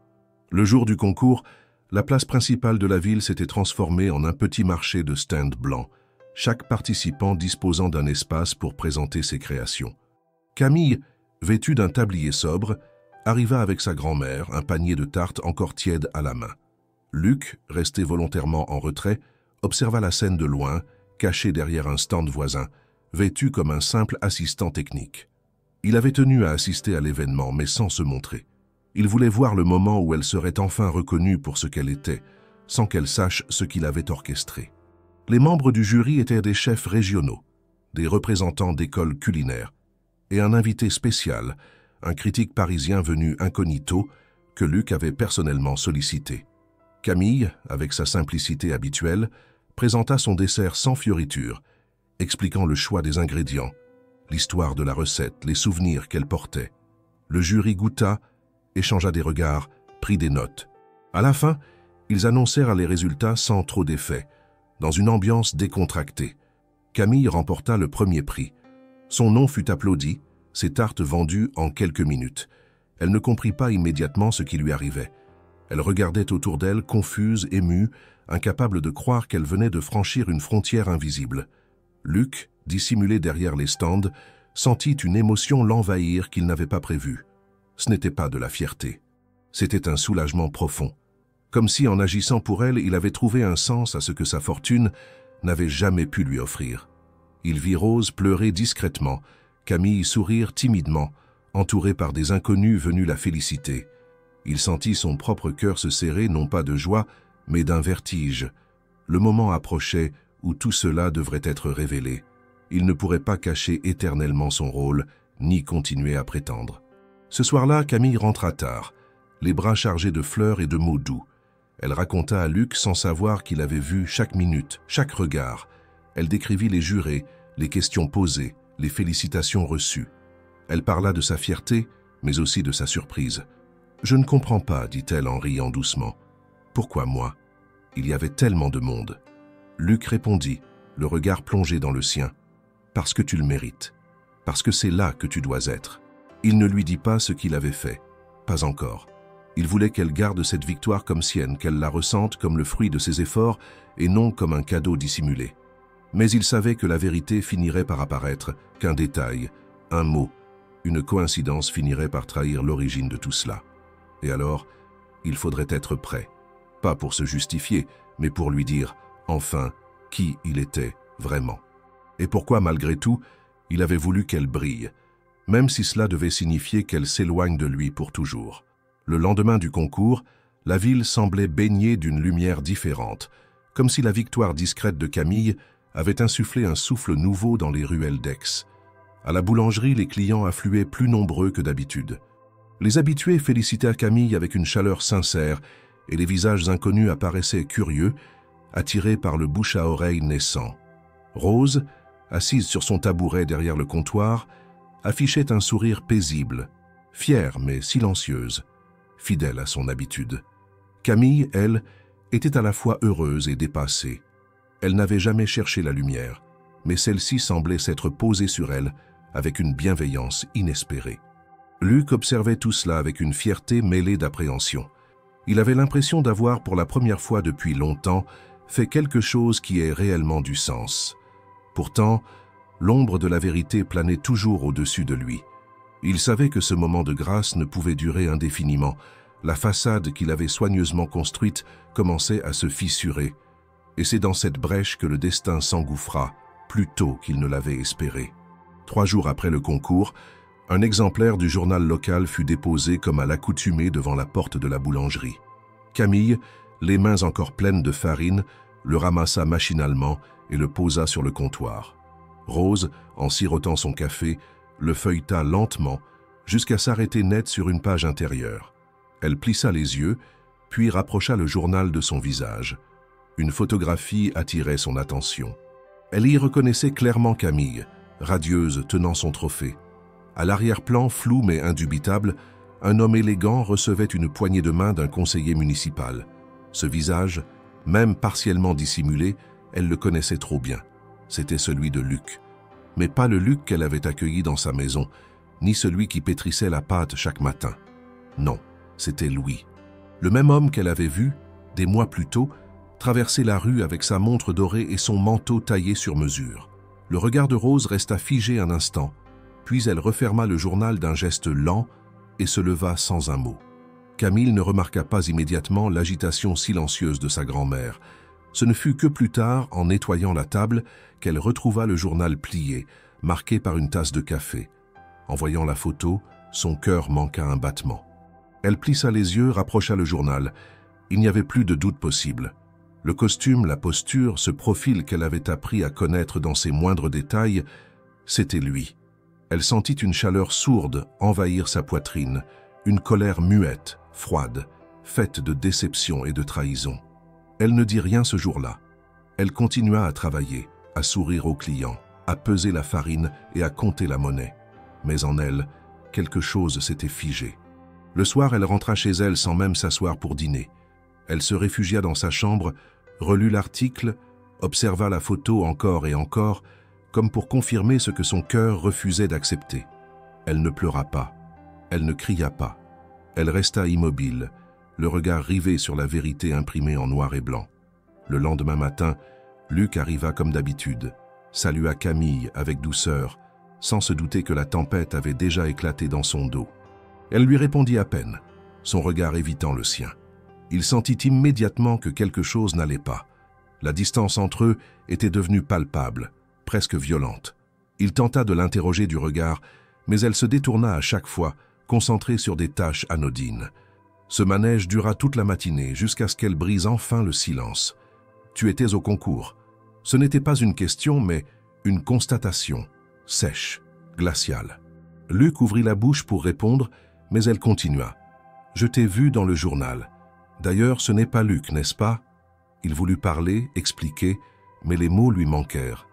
Le jour du concours, la place principale de la ville s'était transformée en un petit marché de stands blancs, chaque participant disposant d'un espace pour présenter ses créations. Camille, vêtue d'un tablier sobre, arriva avec sa grand-mère, un panier de tartes encore tiède à la main. Luc, resté volontairement en retrait, observa la scène de loin, caché derrière un stand voisin, vêtu comme un simple assistant technique. Il avait tenu à assister à l'événement, mais sans se montrer. Il voulait voir le moment où elle serait enfin reconnue pour ce qu'elle était, sans qu'elle sache ce qu'il avait orchestré. Les membres du jury étaient des chefs régionaux, des représentants d'écoles culinaires, et un invité spécial, un critique parisien venu incognito, que Luc avait personnellement sollicité. Camille, avec sa simplicité habituelle, présenta son dessert sans fioriture, expliquant le choix des ingrédients, l'histoire de la recette, les souvenirs qu'elle portait. Le jury goûta, échangea des regards, prit des notes. À la fin, ils annoncèrent les résultats sans trop d'effet, dans une ambiance décontractée. Camille remporta le premier prix. Son nom fut applaudi, ses tartes vendues en quelques minutes. Elle ne comprit pas immédiatement ce qui lui arrivait. Elle regardait autour d'elle, confuse, émue, incapable de croire qu'elle venait de franchir une frontière invisible. Luc, dissimulé derrière les stands, sentit une émotion l'envahir qu'il n'avait pas prévue. Ce n'était pas de la fierté. C'était un soulagement profond. Comme si, en agissant pour elle, il avait trouvé un sens à ce que sa fortune n'avait jamais pu lui offrir. Il vit Rose pleurer discrètement, Camille sourire timidement, entourée par des inconnus venus la féliciter. Il sentit son propre cœur se serrer, non pas de joie, mais d'un vertige. Le moment approchait où tout cela devrait être révélé. Il ne pourrait pas cacher éternellement son rôle, ni continuer à prétendre. Ce soir-là, Camille rentra tard, les bras chargés de fleurs et de mots doux. Elle raconta à Luc sans savoir qu'il avait vu chaque minute, chaque regard. Elle décrivit les jurés, les questions posées, les félicitations reçues. Elle parla de sa fierté, mais aussi de sa surprise. « Je ne comprends pas, dit-elle en riant doucement. Pourquoi moi? Il y avait tellement de monde. » Luc répondit, le regard plongé dans le sien. « Parce que tu le mérites. Parce que c'est là que tu dois être. » Il ne lui dit pas ce qu'il avait fait. Pas encore. Il voulait qu'elle garde cette victoire comme sienne, qu'elle la ressente comme le fruit de ses efforts et non comme un cadeau dissimulé. Mais il savait que la vérité finirait par apparaître, qu'un détail, un mot, une coïncidence finirait par trahir l'origine de tout cela. Et alors, il faudrait être prêt, pas pour se justifier, mais pour lui dire, enfin, qui il était vraiment. Et pourquoi, malgré tout, il avait voulu qu'elle brille, même si cela devait signifier qu'elle s'éloigne de lui pour toujours. Le lendemain du concours, la ville semblait baignée d'une lumière différente, comme si la victoire discrète de Camille avait insufflé un souffle nouveau dans les ruelles d'Aix. À la boulangerie, les clients affluaient plus nombreux que d'habitude. Les habitués félicitèrent Camille avec une chaleur sincère et les visages inconnus apparaissaient curieux, attirés par le bouche-à-oreille naissant. Rose, assise sur son tabouret derrière le comptoir, affichait un sourire paisible, fière mais silencieuse, fidèle à son habitude. Camille, elle, était à la fois heureuse et dépassée. Elle n'avait jamais cherché la lumière, mais celle-ci semblait s'être posée sur elle avec une bienveillance inespérée. Luc observait tout cela avec une fierté mêlée d'appréhension. Il avait l'impression d'avoir, pour la première fois depuis longtemps, fait quelque chose qui ait réellement du sens. Pourtant, l'ombre de la vérité planait toujours au-dessus de lui. Il savait que ce moment de grâce ne pouvait durer indéfiniment. La façade qu'il avait soigneusement construite commençait à se fissurer. Et c'est dans cette brèche que le destin s'engouffra, plus tôt qu'il ne l'avait espéré. 3 jours après le concours, un exemplaire du journal local fut déposé comme à l'accoutumée devant la porte de la boulangerie. Camille, les mains encore pleines de farine, le ramassa machinalement et le posa sur le comptoir. Rose, en sirotant son café, le feuilleta lentement jusqu'à s'arrêter net sur une page intérieure. Elle plissa les yeux, puis rapprocha le journal de son visage. Une photographie attirait son attention. Elle y reconnaissait clairement Camille, radieuse tenant son trophée. À l'arrière-plan, flou mais indubitable, un homme élégant recevait une poignée de main d'un conseiller municipal. Ce visage, même partiellement dissimulé, elle le connaissait trop bien. C'était celui de Luc. Mais pas le Luc qu'elle avait accueilli dans sa maison, ni celui qui pétrissait la pâte chaque matin. Non, c'était Louis. Le même homme qu'elle avait vu, des mois plus tôt, traverser la rue avec sa montre dorée et son manteau taillé sur mesure. Le regard de Rose resta figé un instant, puis elle referma le journal d'un geste lent et se leva sans un mot. Camille ne remarqua pas immédiatement l'agitation silencieuse de sa grand-mère. Ce ne fut que plus tard, en nettoyant la table, qu'elle retrouva le journal plié, marqué par une tasse de café. En voyant la photo, son cœur manqua un battement. Elle plissa les yeux, rapprocha le journal. Il n'y avait plus de doute possible. Le costume, la posture, ce profil qu'elle avait appris à connaître dans ses moindres détails, c'était lui. Elle sentit une chaleur sourde envahir sa poitrine, une colère muette, froide, faite de déception et de trahison. Elle ne dit rien ce jour-là. Elle continua à travailler, à sourire aux clients, à peser la farine et à compter la monnaie. Mais en elle, quelque chose s'était figé. Le soir, elle rentra chez elle sans même s'asseoir pour dîner. Elle se réfugia dans sa chambre, relut l'article, observa la photo encore et encore, comme pour confirmer ce que son cœur refusait d'accepter. Elle ne pleura pas, elle ne cria pas. Elle resta immobile, le regard rivé sur la vérité imprimée en noir et blanc. Le lendemain matin, Luc arriva comme d'habitude, salua Camille avec douceur, sans se douter que la tempête avait déjà éclaté dans son dos. Elle lui répondit à peine, son regard évitant le sien. Il sentit immédiatement que quelque chose n'allait pas. La distance entre eux était devenue palpable, presque violente. Il tenta de l'interroger du regard, mais elle se détourna à chaque fois, concentrée sur des tâches anodines. Ce manège dura toute la matinée, jusqu'à ce qu'elle brise enfin le silence. « Tu étais au concours. » Ce n'était pas une question, mais une constatation, sèche, glaciale. Luc ouvrit la bouche pour répondre, mais elle continua. « Je t'ai vu dans le journal. D'ailleurs, ce n'est pas Luc, n'est-ce pas ?» Il voulut parler, expliquer, mais les mots lui manquèrent.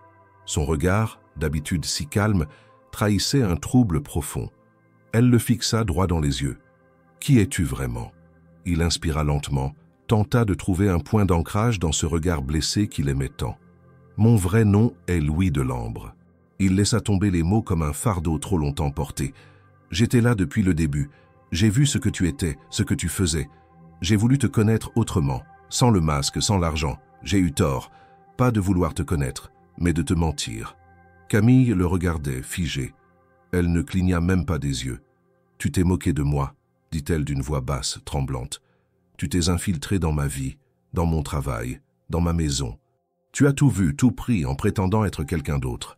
Son regard, d'habitude si calme, trahissait un trouble profond. Elle le fixa droit dans les yeux. « Qui es-tu vraiment ?» Il inspira lentement, tenta de trouver un point d'ancrage dans ce regard blessé qu'il aimait tant. « Mon vrai nom est Louis Delambre. » Il laissa tomber les mots comme un fardeau trop longtemps porté. « J'étais là depuis le début. J'ai vu ce que tu étais, ce que tu faisais. J'ai voulu te connaître autrement, sans le masque, sans l'argent. J'ai eu tort, pas de vouloir te connaître, mais de te mentir. » Camille le regardait, figée. Elle ne cligna même pas des yeux. « Tu t'es moqué de moi, » dit-elle d'une voix basse, tremblante. « Tu t'es infiltré dans ma vie, dans mon travail, dans ma maison. Tu as tout vu, tout pris en prétendant être quelqu'un d'autre.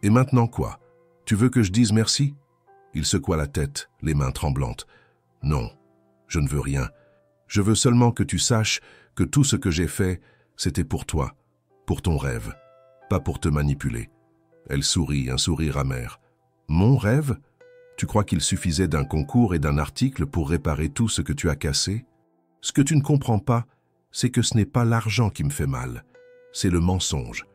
Et maintenant quoi? Tu veux que je dise merci ?» Il secoua la tête, les mains tremblantes. « Non, je ne veux rien. Je veux seulement que tu saches que tout ce que j'ai fait, c'était pour toi, pour ton rêve, pas pour te manipuler. » Elle sourit, un sourire amer. « Mon rêve? Tu crois qu'il suffisait d'un concours et d'un article pour réparer tout ce que tu as cassé? Ce que tu ne comprends pas, c'est que ce n'est pas l'argent qui me fait mal, c'est le mensonge.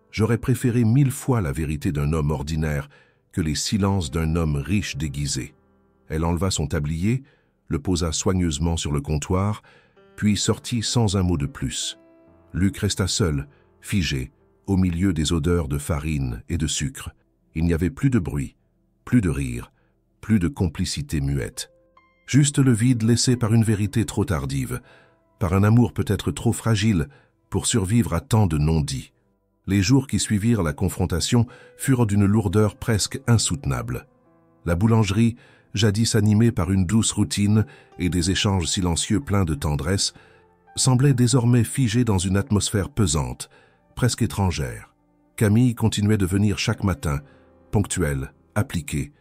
J'aurais préféré 1000 fois la vérité d'un homme ordinaire que les silences d'un homme riche déguisé. » Elle enleva son tablier, le posa soigneusement sur le comptoir, puis sortit sans un mot de plus. Luc resta seul, figé, au milieu des odeurs de farine et de sucre. Il n'y avait plus de bruit, plus de rire, plus de complicité muette. Juste le vide laissé par une vérité trop tardive, par un amour peut-être trop fragile pour survivre à tant de non-dits. Les jours qui suivirent la confrontation furent d'une lourdeur presque insoutenable. La boulangerie, jadis animée par une douce routine et des échanges silencieux pleins de tendresse, semblait désormais figée dans une atmosphère pesante, presque étrangère. Camille continuait de venir chaque matin, ponctuelle, appliquée,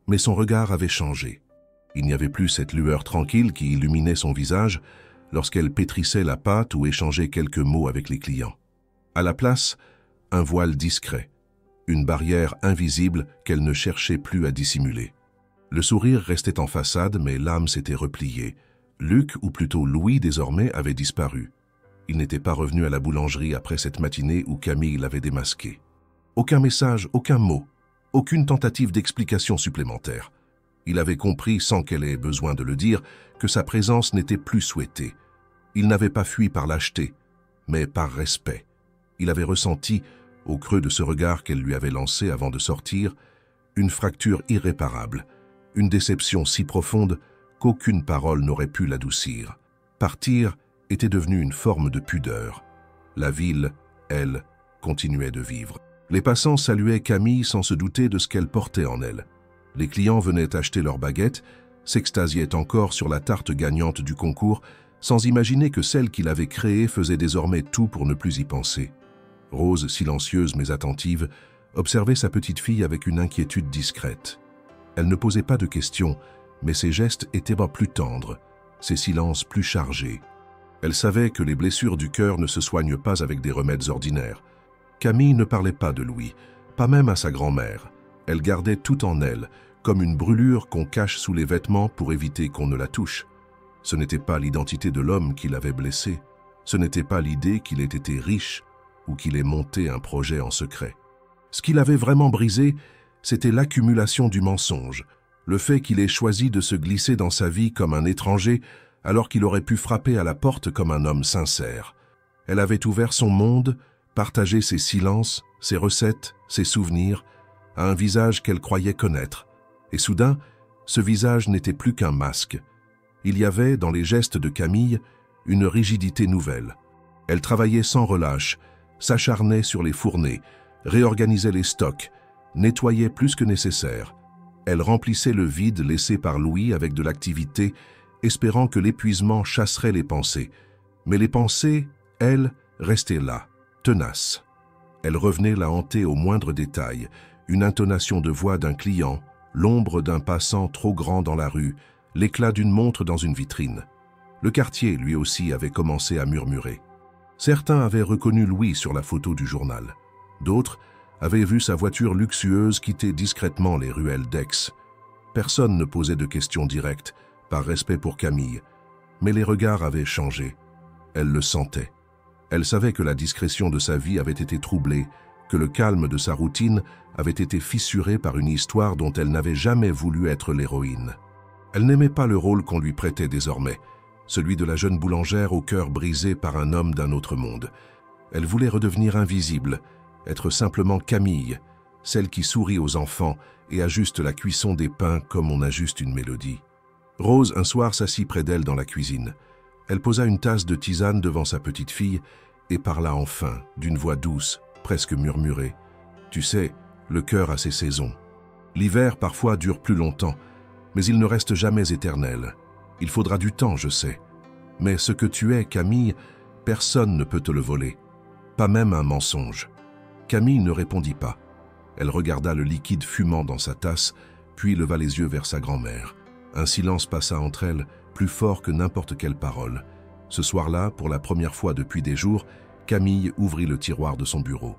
mais son regard avait changé. Il n'y avait plus cette lueur tranquille qui illuminait son visage lorsqu'elle pétrissait la pâte ou échangeait quelques mots avec les clients. À la place, un voile discret, une barrière invisible qu'elle ne cherchait plus à dissimuler. Le sourire restait en façade, mais l'âme s'était repliée. Luc, ou plutôt Louis désormais, avait disparu. Il n'était pas revenu à la boulangerie après cette matinée où Camille l'avait démasqué. Aucun message, aucun mot, aucune tentative d'explication supplémentaire. Il avait compris, sans qu'elle ait besoin de le dire, que sa présence n'était plus souhaitée. Il n'avait pas fui par lâcheté, mais par respect. Il avait ressenti, au creux de ce regard qu'elle lui avait lancé avant de sortir, une fracture irréparable, une déception si profonde qu'aucune parole n'aurait pu l'adoucir. Partir était devenu une forme de pudeur. La ville, elle, continuait de vivre. Les passants saluaient Camille sans se douter de ce qu'elle portait en elle. Les clients venaient acheter leurs baguettes, s'extasiaient encore sur la tarte gagnante du concours, sans imaginer que celle qu'il avait créée faisait désormais tout pour ne plus y penser. Rose, silencieuse mais attentive, observait sa petite fille avec une inquiétude discrète. Elle ne posait pas de questions, mais ses gestes étaient plus tendres, ses silences plus chargés. Elle savait que les blessures du cœur ne se soignent pas avec des remèdes ordinaires. Camille ne parlait pas de Louis, pas même à sa grand-mère. Elle gardait tout en elle, comme une brûlure qu'on cache sous les vêtements pour éviter qu'on ne la touche. Ce n'était pas l'identité de l'homme qui l'avait blessée, ce n'était pas l'idée qu'il ait été riche ou qu'il ait monté un projet en secret. Ce qui l'avait vraiment brisé, c'était l'accumulation du mensonge, le fait qu'il ait choisi de se glisser dans sa vie comme un étranger alors qu'il aurait pu frapper à la porte comme un homme sincère. Elle avait ouvert son monde, partagé ses silences, ses recettes, ses souvenirs, à un visage qu'elle croyait connaître. Et soudain, ce visage n'était plus qu'un masque. Il y avait, dans les gestes de Camille, une rigidité nouvelle. Elle travaillait sans relâche, s'acharnait sur les fournées, réorganisait les stocks, nettoyait plus que nécessaire. Elle remplissait le vide laissé par Louis avec de l'activité, espérant que l'épuisement chasserait les pensées. Mais les pensées, elles, restaient là, tenaces. Elle revenait la hanter au moindre détail, une intonation de voix d'un client, l'ombre d'un passant trop grand dans la rue, l'éclat d'une montre dans une vitrine. Le quartier, lui aussi, avait commencé à murmurer. Certains avaient reconnu Louis sur la photo du journal. D'autres avaient vu sa voiture luxueuse quitter discrètement les ruelles d'Aix. Personne ne posait de questions directes, par respect pour Camille, mais les regards avaient changé. Elle le sentait. Elle savait que la discrétion de sa vie avait été troublée, que le calme de sa routine avait été fissuré par une histoire dont elle n'avait jamais voulu être l'héroïne. Elle n'aimait pas le rôle qu'on lui prêtait désormais, celui de la jeune boulangère au cœur brisé par un homme d'un autre monde. Elle voulait redevenir invisible, être simplement Camille, celle qui sourit aux enfants et ajuste la cuisson des pains comme on ajuste une mélodie. Rose, un soir, s'assit près d'elle dans la cuisine. Elle posa une tasse de tisane devant sa petite fille et parla enfin, d'une voix douce, presque murmurée. « Tu sais, le cœur a ses saisons. L'hiver, parfois, dure plus longtemps, mais il ne reste jamais éternel. Il faudra du temps, je sais. Mais ce que tu es, Camille, personne ne peut te le voler. Pas même un mensonge. » Camille ne répondit pas. Elle regarda le liquide fumant dans sa tasse, puis leva les yeux vers sa grand-mère. Un silence passa entre elles, plus fort que n'importe quelle parole. Ce soir-là, pour la première fois depuis des jours, Camille ouvrit le tiroir de son bureau.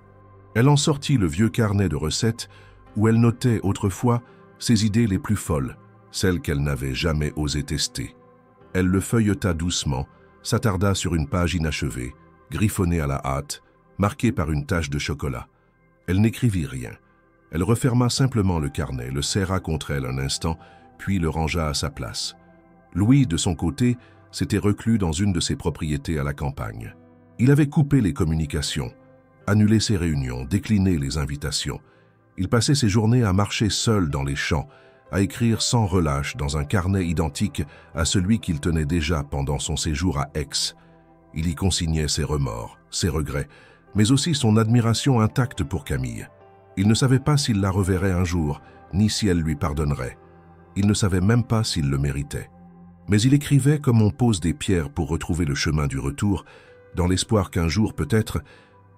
Elle en sortit le vieux carnet de recettes où elle notait autrefois ses idées les plus folles, celles qu'elle n'avait jamais osé tester. Elle le feuilleta doucement, s'attarda sur une page inachevée, griffonnée à la hâte, marquée par une tache de chocolat. Elle n'écrivit rien. Elle referma simplement le carnet, le serra contre elle un instant, puis le rangea à sa place. Louis, de son côté, s'était reclus dans une de ses propriétés à la campagne. Il avait coupé les communications, annulé ses réunions, décliné les invitations. Il passait ses journées à marcher seul dans les champs, à écrire sans relâche dans un carnet identique à celui qu'il tenait déjà pendant son séjour à Aix. Il y consignait ses remords, ses regrets, mais aussi son admiration intacte pour Camille. Il ne savait pas s'il la reverrait un jour, ni si elle lui pardonnerait. Il ne savait même pas s'il le méritait. Mais il écrivait comme on pose des pierres pour retrouver le chemin du retour, dans l'espoir qu'un jour, peut-être,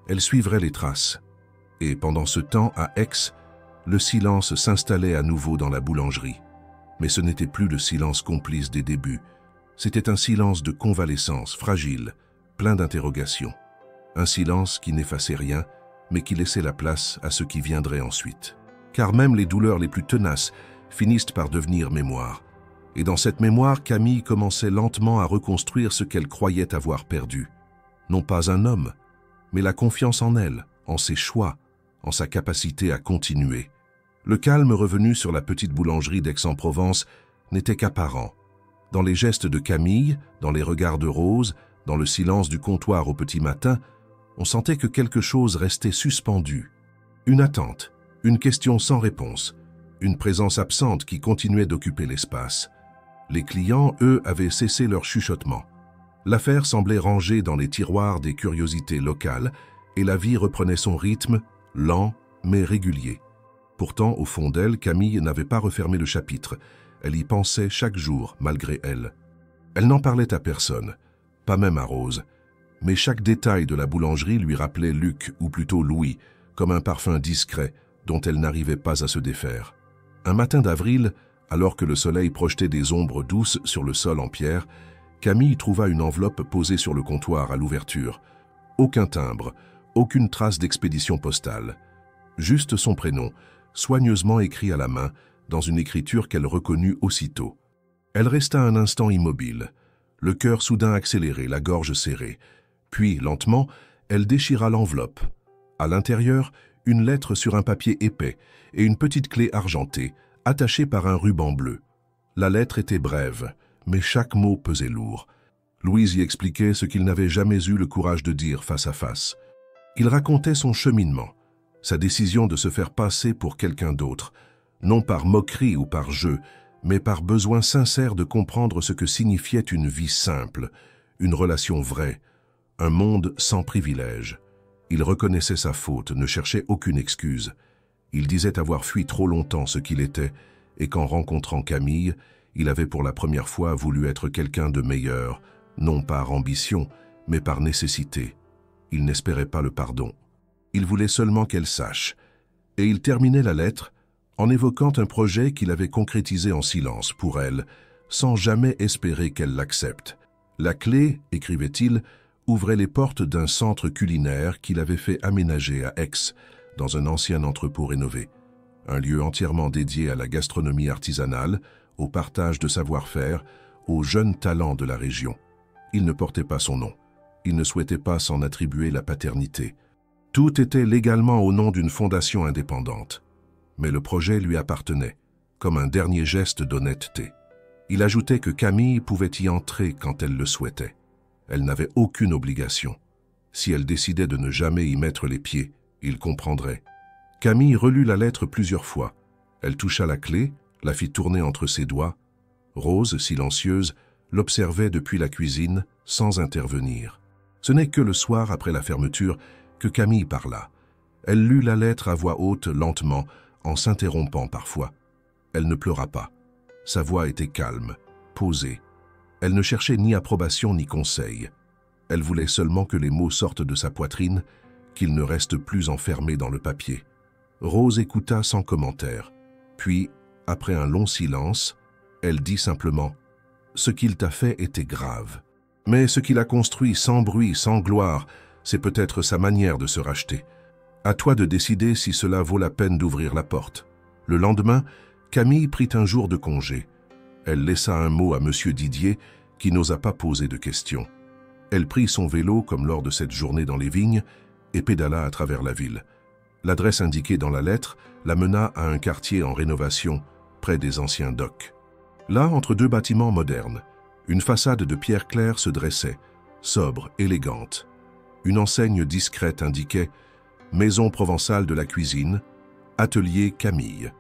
elle suivrait les traces. Et pendant ce temps, à Aix, le silence s'installait à nouveau dans la boulangerie. Mais ce n'était plus le silence complice des débuts. C'était un silence de convalescence, fragile, plein d'interrogations. Un silence qui n'effaçait rien, mais qui laissait la place à ce qui viendrait ensuite. Car même les douleurs les plus tenaces finissent par devenir mémoire. Et dans cette mémoire, Camille commençait lentement à reconstruire ce qu'elle croyait avoir perdu. Non pas un homme, mais la confiance en elle, en ses choix, en sa capacité à continuer. Le calme revenu sur la petite boulangerie d'Aix-en-Provence n'était qu'apparent. Dans les gestes de Camille, dans les regards de Rose, dans le silence du comptoir au petit matin, on sentait que quelque chose restait suspendu. Une attente, une question sans réponse, une présence absente qui continuait d'occuper l'espace. Les clients, eux, avaient cessé leur chuchotement. L'affaire semblait rangée dans les tiroirs des curiosités locales et la vie reprenait son rythme, lent mais régulier. Pourtant, au fond d'elle, Camille n'avait pas refermé le chapitre. Elle y pensait chaque jour, malgré elle. Elle n'en parlait à personne, pas même à Rose. Mais chaque détail de la boulangerie lui rappelait Luc, ou plutôt Louis, comme un parfum discret dont elle n'arrivait pas à se défaire. Un matin d'avril, alors que le soleil projetait des ombres douces sur le sol en pierre, Camille trouva une enveloppe posée sur le comptoir à l'ouverture. Aucun timbre, aucune trace d'expédition postale. Juste son prénom, soigneusement écrit à la main, dans une écriture qu'elle reconnut aussitôt. Elle resta un instant immobile, le cœur soudain accéléré, la gorge serrée. Puis, lentement, elle déchira l'enveloppe. À l'intérieur, une lettre sur un papier épais et une petite clé argentée, attachée par un ruban bleu. La lettre était brève, mais chaque mot pesait lourd. Louise y expliquait ce qu'il n'avait jamais eu le courage de dire face à face. Il racontait son cheminement, sa décision de se faire passer pour quelqu'un d'autre, non par moquerie ou par jeu, mais par besoin sincère de comprendre ce que signifiait une vie simple, une relation vraie, un monde sans privilèges. Il reconnaissait sa faute, ne cherchait aucune excuse. Il disait avoir fui trop longtemps ce qu'il était, et qu'en rencontrant Camille, il avait pour la première fois voulu être quelqu'un de meilleur, non par ambition, mais par nécessité. Il n'espérait pas le pardon. Il voulait seulement qu'elle sache. Et il terminait la lettre en évoquant un projet qu'il avait concrétisé en silence pour elle, sans jamais espérer qu'elle l'accepte. La clé, écrivait-il, ouvrait les portes d'un centre culinaire qu'il avait fait aménager à Aix, dans un ancien entrepôt rénové. Un lieu entièrement dédié à la gastronomie artisanale, au partage de savoir-faire, aux jeunes talents de la région. Il ne portait pas son nom. Il ne souhaitait pas s'en attribuer la paternité. Tout était légalement au nom d'une fondation indépendante. Mais le projet lui appartenait, comme un dernier geste d'honnêteté. Il ajoutait que Camille pouvait y entrer quand elle le souhaitait. Elle n'avait aucune obligation. Si elle décidait de ne jamais y mettre les pieds, il comprendrait. Camille relut la lettre plusieurs fois. Elle toucha la clé, la fit tourner entre ses doigts. Rose, silencieuse, l'observait depuis la cuisine, sans intervenir. Ce n'est que le soir, après la fermeture, que Camille parla. Elle lut la lettre à voix haute, lentement, en s'interrompant parfois. Elle ne pleura pas. Sa voix était calme, posée. Elle ne cherchait ni approbation ni conseil. Elle voulait seulement que les mots sortent de sa poitrine, qu'ils ne restent plus enfermés dans le papier. Rose écouta sans commentaire. Puis, après un long silence, elle dit simplement « Ce qu'il t'a fait était grave. Mais ce qu'il a construit sans bruit, sans gloire, c'est peut-être sa manière de se racheter. À toi de décider si cela vaut la peine d'ouvrir la porte. » Le lendemain, Camille prit un jour de congé. Elle laissa un mot à M. Didier, qui n'osa pas poser de questions. Elle prit son vélo, comme lors de cette journée dans les vignes, et pédala à travers la ville. L'adresse indiquée dans la lettre la mena à un quartier en rénovation, près des anciens docks. Là, entre deux bâtiments modernes, une façade de pierre claire se dressait, sobre, élégante. Une enseigne discrète indiquait « Maison provençale de la cuisine, atelier Camille ».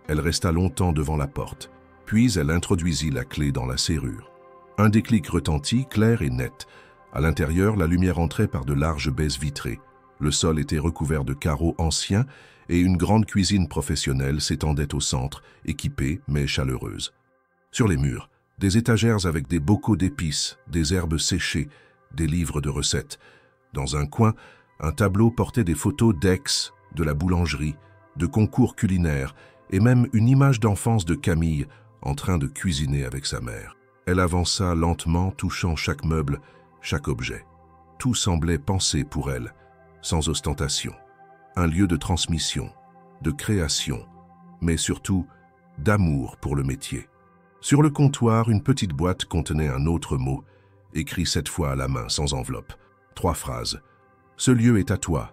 Elle resta longtemps devant la porte, puis elle introduisit la clé dans la serrure. Un déclic retentit, clair et net. À l'intérieur, la lumière entrait par de larges baies vitrées. Le sol était recouvert de carreaux anciens et une grande cuisine professionnelle s'étendait au centre, équipée mais chaleureuse. Sur les murs, des étagères avec des bocaux d'épices, des herbes séchées, des livres de recettes. Dans un coin, un tableau portait des photos d'Aix, de la boulangerie, de concours culinaires et même une image d'enfance de Camille en train de cuisiner avec sa mère. Elle avança lentement, touchant chaque meuble, chaque objet. Tout semblait pensé pour elle, sans ostentation. Un lieu de transmission, de création, mais surtout d'amour pour le métier. Sur le comptoir, une petite boîte contenait un autre mot, écrit cette fois à la main, sans enveloppe. 3 phrases. « Ce lieu est à toi,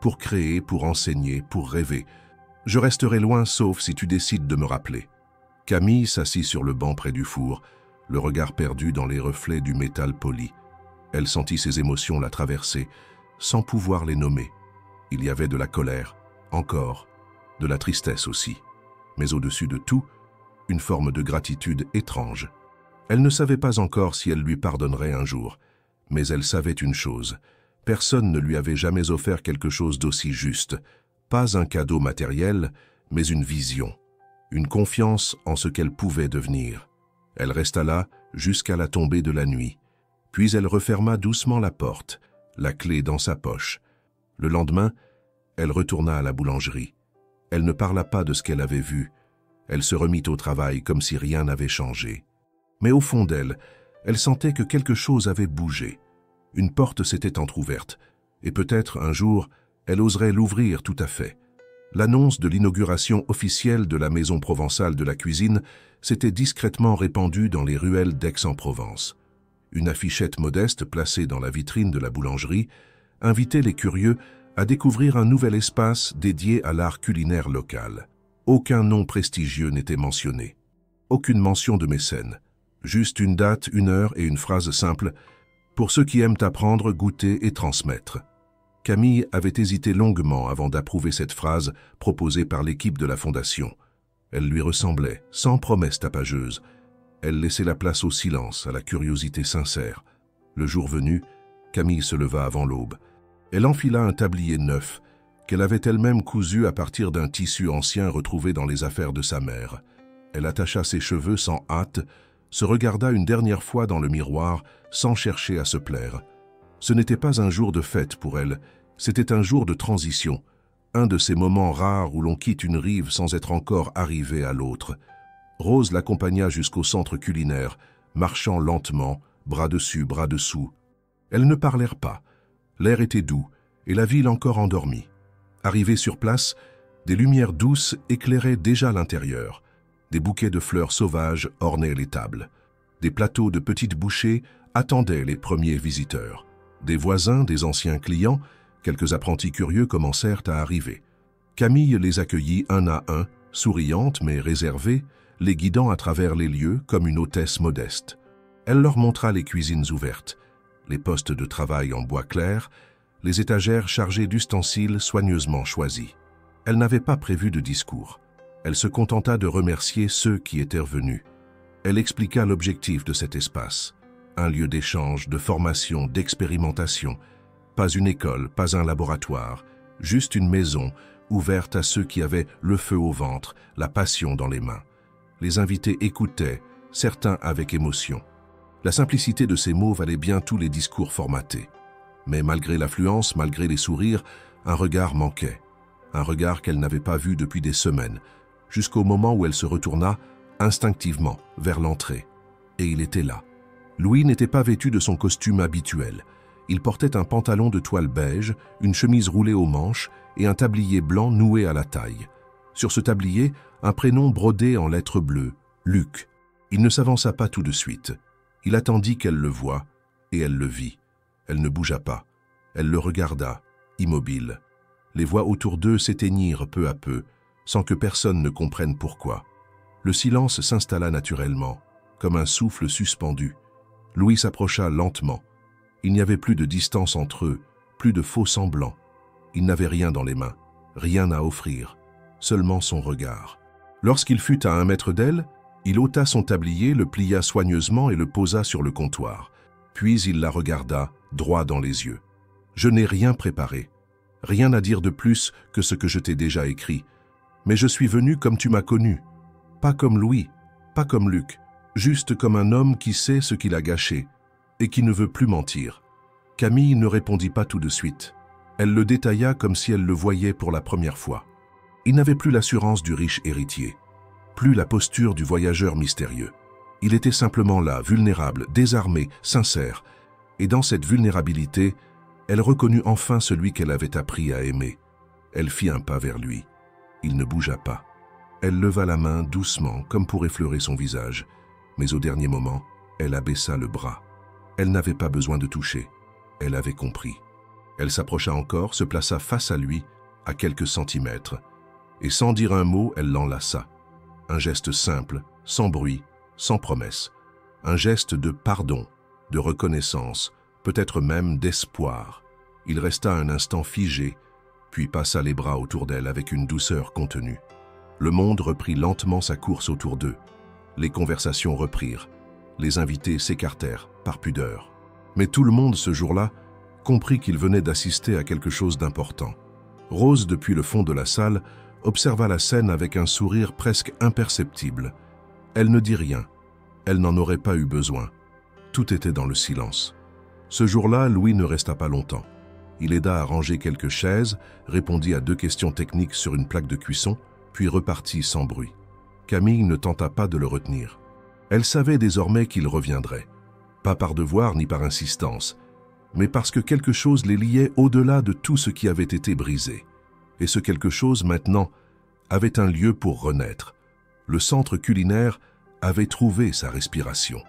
pour créer, pour enseigner, pour rêver. Je resterai loin sauf si tu décides de me rappeler. » Camille s'assit sur le banc près du four, le regard perdu dans les reflets du métal poli. Elle sentit ses émotions la traverser, sans pouvoir les nommer. Il y avait de la colère, encore, de la tristesse aussi. Mais au-dessus de tout, une forme de gratitude étrange. Elle ne savait pas encore si elle lui pardonnerait un jour, mais elle savait une chose. Personne ne lui avait jamais offert quelque chose d'aussi juste. Pas un cadeau matériel, mais une vision. Une confiance en ce qu'elle pouvait devenir. Elle resta là jusqu'à la tombée de la nuit. Puis elle referma doucement la porte, la clé dans sa poche. Le lendemain, elle retourna à la boulangerie. Elle ne parla pas de ce qu'elle avait vu. Elle se remit au travail comme si rien n'avait changé. Mais au fond d'elle, elle sentait que quelque chose avait bougé. Une porte s'était entr'ouverte, et peut-être un jour, elle oserait l'ouvrir tout à fait. L'annonce de l'inauguration officielle de la maison provençale de la cuisine s'était discrètement répandue dans les ruelles d'Aix-en-Provence. Une affichette modeste placée dans la vitrine de la boulangerie invitait les curieux à découvrir un nouvel espace dédié à l'art culinaire local. Aucun nom prestigieux n'était mentionné. Aucune mention de mécène. Juste une date, une heure et une phrase simple « Pour ceux qui aiment apprendre, goûter et transmettre ». Camille avait hésité longuement avant d'approuver cette phrase proposée par l'équipe de la Fondation. Elle lui ressemblait, sans promesse tapageuse. Elle laissait la place au silence, à la curiosité sincère. Le jour venu, Camille se leva avant l'aube. Elle enfila un tablier neuf, qu'elle avait elle-même cousu à partir d'un tissu ancien retrouvé dans les affaires de sa mère. Elle attacha ses cheveux sans hâte, se regarda une dernière fois dans le miroir sans chercher à se plaire. Ce n'était pas un jour de fête pour elle, c'était un jour de transition, un de ces moments rares où l'on quitte une rive sans être encore arrivé à l'autre. Rose l'accompagna jusqu'au centre culinaire, marchant lentement, bras dessus, bras dessous. Elles ne parlèrent pas. L'air était doux, et la ville encore endormie. Arrivée sur place, des lumières douces éclairaient déjà l'intérieur. Des bouquets de fleurs sauvages ornaient les tables. Des plateaux de petites bouchées attendaient les premiers visiteurs. Des voisins, des anciens clients, quelques apprentis curieux commencèrent à arriver. Camille les accueillit un à un, souriante mais réservée, les guidant à travers les lieux comme une hôtesse modeste. Elle leur montra les cuisines ouvertes, les postes de travail en bois clair, les étagères chargées d'ustensiles soigneusement choisis. Elle n'avait pas prévu de discours. Elle se contenta de remercier ceux qui étaient venus. Elle expliqua l'objectif de cet espace. Un lieu d'échange, de formation, d'expérimentation. Pas une école, pas un laboratoire, juste une maison ouverte à ceux qui avaient le feu au ventre, la passion dans les mains. Les invités écoutaient, certains avec émotion. La simplicité de ces mots valait bien tous les discours formatés. Mais malgré l'affluence, malgré les sourires, un regard manquait. Un regard qu'elle n'avait pas vu depuis des semaines, jusqu'au moment où elle se retourna, instinctivement, vers l'entrée. Et il était là. Louis n'était pas vêtu de son costume habituel. Il portait un pantalon de toile beige, une chemise roulée aux manches et un tablier blanc noué à la taille. Sur ce tablier, un prénom brodé en lettres bleues, Luc. Il ne s'avança pas tout de suite. Il attendit qu'elle le voie, et elle le vit. Elle ne bougea pas. Elle le regarda, immobile. Les voix autour d'eux s'éteignirent peu à peu, sans que personne ne comprenne pourquoi. Le silence s'installa naturellement, comme un souffle suspendu. Louis s'approcha lentement. Il n'y avait plus de distance entre eux, plus de faux semblants. Il n'avait rien dans les mains, rien à offrir, seulement son regard. Lorsqu'il fut à 1 mètre d'elle, il ôta son tablier, le plia soigneusement et le posa sur le comptoir. Puis il la regarda, droit dans les yeux. « Je n'ai rien préparé, rien à dire de plus que ce que je t'ai déjà écrit. Mais je suis venu comme tu m'as connu. Pas comme Louis, pas comme Luc, juste comme un homme qui sait ce qu'il a gâché et qui ne veut plus mentir. » Camille ne répondit pas tout de suite. Elle le détailla comme si elle le voyait pour la première fois. Il n'avait plus l'assurance du riche héritier, plus la posture du voyageur mystérieux. Il était simplement là, vulnérable, désarmé, sincère. Et dans cette vulnérabilité, elle reconnut enfin celui qu'elle avait appris à aimer. Elle fit un pas vers lui. Il ne bougea pas. Elle leva la main doucement, comme pour effleurer son visage. Mais au dernier moment, elle abaissa le bras. Elle n'avait pas besoin de toucher. Elle avait compris. Elle s'approcha encore, se plaça face à lui, à quelques centimètres. et sans dire un mot, elle l'enlaça. Un geste simple, sans bruit, sans promesse. Un geste de pardon, de reconnaissance, peut-être même d'espoir. Il resta un instant figé, puis passa les bras autour d'elle avec une douceur contenue. Le monde reprit lentement sa course autour d'eux. Les conversations reprirent. Les invités s'écartèrent, par pudeur. Mais tout le monde, ce jour-là, comprit qu'il venait d'assister à quelque chose d'important. Rose, depuis le fond de la salle, observa la scène avec un sourire presque imperceptible. Elle ne dit rien. Elle n'en aurait pas eu besoin. Tout était dans le silence. Ce jour-là, Louis ne resta pas longtemps. Il aida à ranger quelques chaises, répondit à 2 questions techniques sur une plaque de cuisson, puis repartit sans bruit. Camille ne tenta pas de le retenir. Elle savait désormais qu'il reviendrait. Pas par devoir ni par insistance, mais parce que quelque chose les liait au-delà de tout ce qui avait été brisé. Et ce quelque chose, maintenant, avait un lieu pour renaître. Le centre culinaire avait trouvé sa respiration.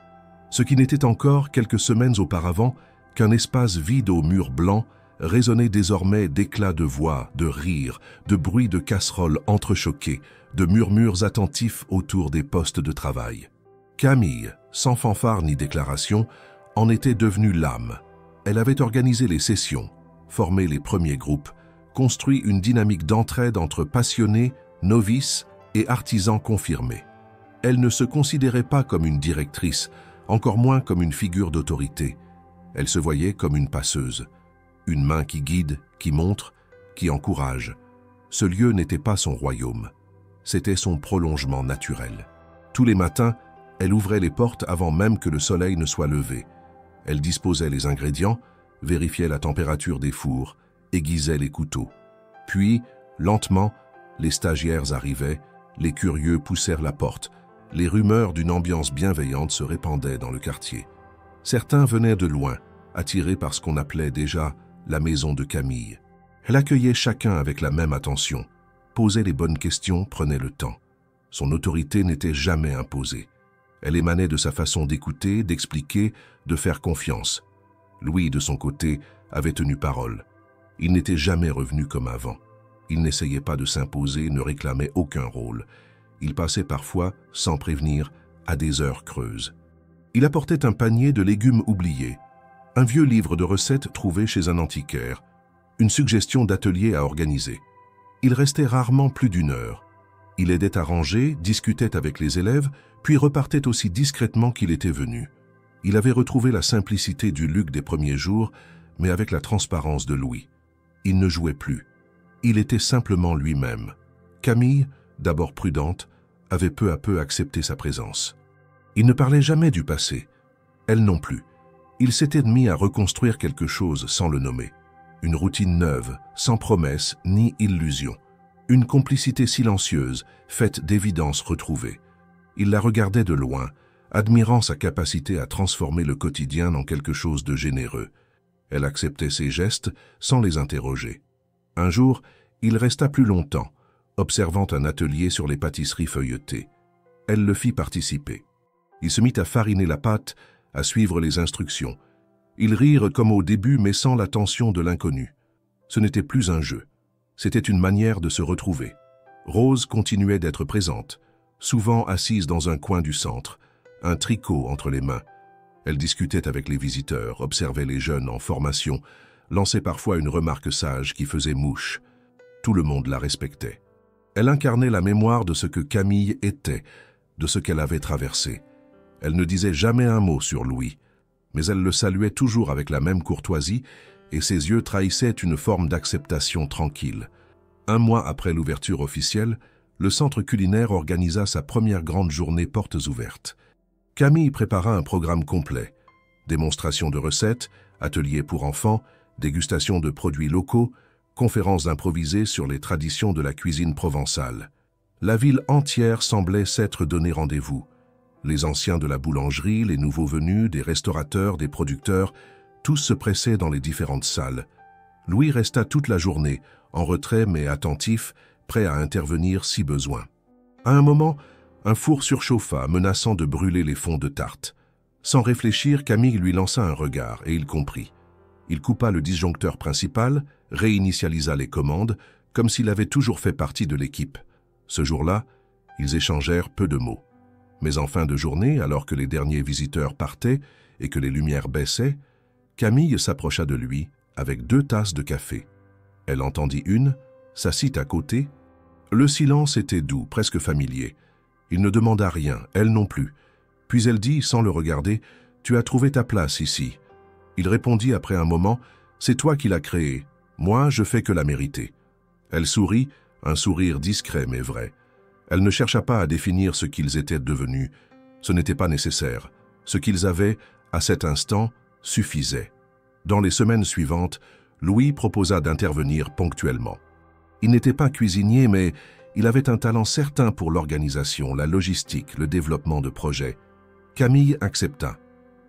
Ce qui n'était encore, quelques semaines auparavant, qu'un espace vide aux murs blancs, résonnait désormais d'éclats de voix, de rires, de bruits de casseroles entrechoqués, de murmures attentifs autour des postes de travail. Camille, sans fanfare ni déclaration, en était devenue l'âme. Elle avait organisé les sessions, formé les premiers groupes, construit une dynamique d'entraide entre passionnés, novices et artisans confirmés. Elle ne se considérait pas comme une directrice, encore moins comme une figure d'autorité. Elle se voyait comme une passeuse, une main qui guide, qui montre, qui encourage. Ce lieu n'était pas son royaume, c'était son prolongement naturel. Tous les matins, elle ouvrait les portes avant même que le soleil ne soit levé. Elle disposait les ingrédients, vérifiait la température des fours, aiguisait les couteaux. Puis, lentement, les stagiaires arrivaient, les curieux poussèrent la porte. Les rumeurs d'une ambiance bienveillante se répandaient dans le quartier. Certains venaient de loin, attirés par ce qu'on appelait déjà la maison de Camille. Elle accueillait chacun avec la même attention, posait les bonnes questions, prenait le temps. Son autorité n'était jamais imposée. Elle émanait de sa façon d'écouter, d'expliquer, de faire confiance. Louis, de son côté, avait tenu parole. Il n'était jamais revenu comme avant. Il n'essayait pas de s'imposer, ne réclamait aucun rôle. Il passait parfois, sans prévenir, à des heures creuses. Il apportait un panier de légumes oubliés, un vieux livre de recettes trouvé chez un antiquaire, une suggestion d'atelier à organiser. Il restait rarement plus d'1 heure. Il aidait à ranger, discutait avec les élèves, puis repartait aussi discrètement qu'il était venu. Il avait retrouvé la simplicité du Luc des premiers jours, mais avec la transparence de Louis. Il ne jouait plus. Il était simplement lui-même. Camille, d'abord prudente, avait peu à peu accepté sa présence. Il ne parlait jamais du passé. Elle non plus. Il s'était mis à reconstruire quelque chose sans le nommer. Une routine neuve, sans promesse ni illusion. Une complicité silencieuse, faite d'évidences retrouvées. Il la regardait de loin, admirant sa capacité à transformer le quotidien en quelque chose de généreux. Elle acceptait ses gestes sans les interroger. Un jour, il resta plus longtemps, observant un atelier sur les pâtisseries feuilletées. Elle le fit participer. Il se mit à fariner la pâte, à suivre les instructions. Ils rirent comme au début, mais sans la tension de l'inconnu. Ce n'était plus un jeu. C'était une manière de se retrouver. Rose continuait d'être présente, souvent assise dans un coin du centre, un tricot entre les mains. Elle discutait avec les visiteurs, observait les jeunes en formation, lançait parfois une remarque sage qui faisait mouche. Tout le monde la respectait. Elle incarnait la mémoire de ce que Camille était, de ce qu'elle avait traversé. Elle ne disait jamais un mot sur Louis, mais elle le saluait toujours avec la même courtoisie et ses yeux trahissaient une forme d'acceptation tranquille. 1 mois après l'ouverture officielle, le centre culinaire organisa sa première grande journée portes ouvertes. Camille prépara un programme complet. Démonstration de recettes, ateliers pour enfants, dégustation de produits locaux, conférences improvisées sur les traditions de la cuisine provençale. La ville entière semblait s'être donné rendez-vous. Les anciens de la boulangerie, les nouveaux venus, des restaurateurs, des producteurs, tous se pressaient dans les différentes salles. Louis resta toute la journée, en retrait mais attentif, prêt à intervenir si besoin. À un moment, un four surchauffa, menaçant de brûler les fonds de tarte. Sans réfléchir, Camille lui lança un regard et il comprit. Il coupa le disjoncteur principal, réinitialisa les commandes, comme s'il avait toujours fait partie de l'équipe. Ce jour-là, ils échangèrent peu de mots. Mais en fin de journée, alors que les derniers visiteurs partaient et que les lumières baissaient, Camille s'approcha de lui avec 2 tasses de café. Elle entendit une, s'assit à côté. Le silence était doux, presque familier. Il ne demanda rien, elle non plus. Puis elle dit, sans le regarder, « Tu as trouvé ta place ici. » Il répondit après un moment, « C'est toi qui l'as créée. Moi, je fais que la mériter. » Elle sourit, un sourire discret mais vrai. Elle ne chercha pas à définir ce qu'ils étaient devenus. Ce n'était pas nécessaire. Ce qu'ils avaient, à cet instant, suffisait. Dans les semaines suivantes, Louis proposa d'intervenir ponctuellement. Il n'était pas cuisinier, mais il avait un talent certain pour l'organisation, la logistique, le développement de projets. Camille accepta.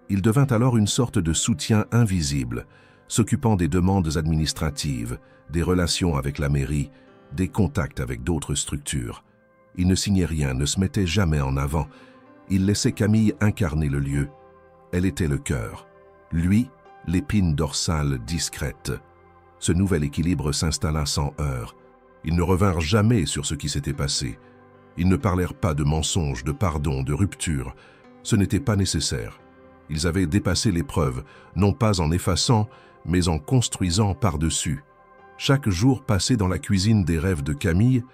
Il devint alors une sorte de soutien invisible, s'occupant des demandes administratives, des relations avec la mairie, des contacts avec d'autres structures. Il ne signait rien, ne se mettait jamais en avant. Il laissait Camille incarner le lieu. Elle était le cœur. Lui, l'épine dorsale discrète. Ce nouvel équilibre s'installa sans heurts. Ils ne revinrent jamais sur ce qui s'était passé. Ils ne parlèrent pas de mensonges, de pardon, de rupture. Ce n'était pas nécessaire. Ils avaient dépassé l'épreuve, non pas en effaçant, mais en construisant par-dessus. Chaque jour passé dans la cuisine des rêves de Camille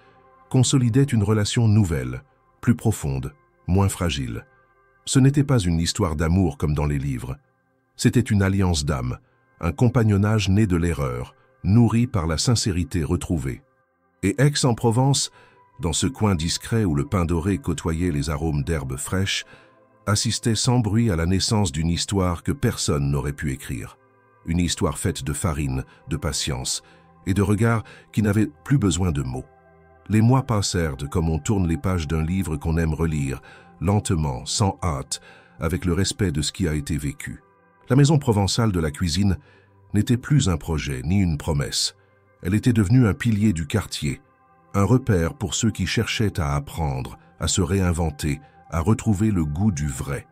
consolidait une relation nouvelle, plus profonde, moins fragile. Ce n'était pas une histoire d'amour comme dans les livres. C'était une alliance d'âme, un compagnonnage né de l'erreur, nourri par la sincérité retrouvée. Et Aix-en-Provence, dans ce coin discret où le pain doré côtoyait les arômes d'herbes fraîches, assistait sans bruit à la naissance d'une histoire que personne n'aurait pu écrire. Une histoire faite de farine, de patience et de regards qui n'avaient plus besoin de mots. Les mois passèrent comme on tourne les pages d'un livre qu'on aime relire, lentement, sans hâte, avec le respect de ce qui a été vécu. La maison provençale de la cuisine n'était plus un projet ni une promesse. Elle était devenue un pilier du quartier, un repère pour ceux qui cherchaient à apprendre, à se réinventer, à retrouver le goût du vrai.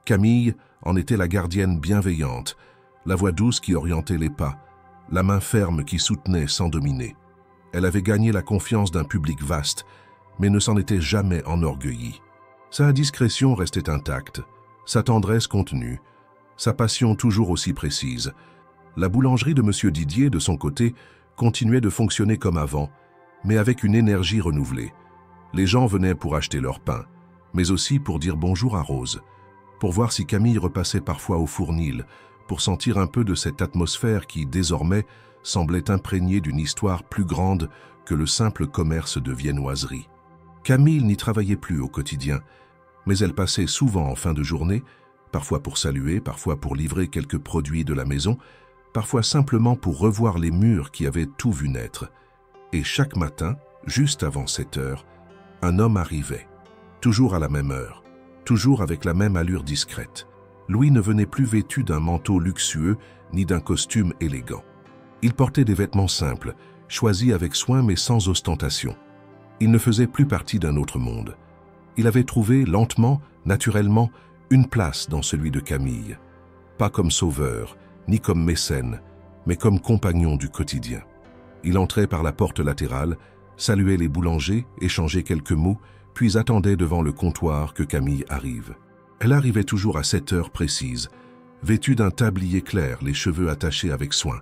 Camille en était la gardienne bienveillante, la voix douce qui orientait les pas, la main ferme qui soutenait sans dominer. Elle avait gagné la confiance d'un public vaste, mais ne s'en était jamais enorgueillie. Sa discrétion restait intacte, sa tendresse contenue, sa passion toujours aussi précise. La boulangerie de M. Didier, de son côté, continuait de fonctionner comme avant, mais avec une énergie renouvelée. Les gens venaient pour acheter leur pain, mais aussi pour dire bonjour à Rose, pour voir si Camille repassait parfois au fournil, pour sentir un peu de cette atmosphère qui, désormais, semblait imprégnée d'une histoire plus grande que le simple commerce de viennoiserie. Camille n'y travaillait plus au quotidien, mais elle passait souvent en fin de journée, parfois pour saluer, parfois pour livrer quelques produits de la maison, parfois simplement pour revoir les murs qui avaient tout vu naître. Et chaque matin, juste avant 7 heures, un homme arrivait, toujours à la même heure, toujours avec la même allure discrète. Louis ne venait plus vêtu d'un manteau luxueux ni d'un costume élégant. Il portait des vêtements simples, choisis avec soin mais sans ostentation. Il ne faisait plus partie d'un autre monde. Il avait trouvé, lentement, naturellement, une place dans celui de Camille. Pas comme sauveur, ni comme mécène, mais comme compagnon du quotidien. Il entrait par la porte latérale, saluait les boulangers, échangeait quelques mots, puis attendait devant le comptoir que Camille arrive. Elle arrivait toujours à 7 heures précises, vêtue d'un tablier clair, les cheveux attachés avec soin.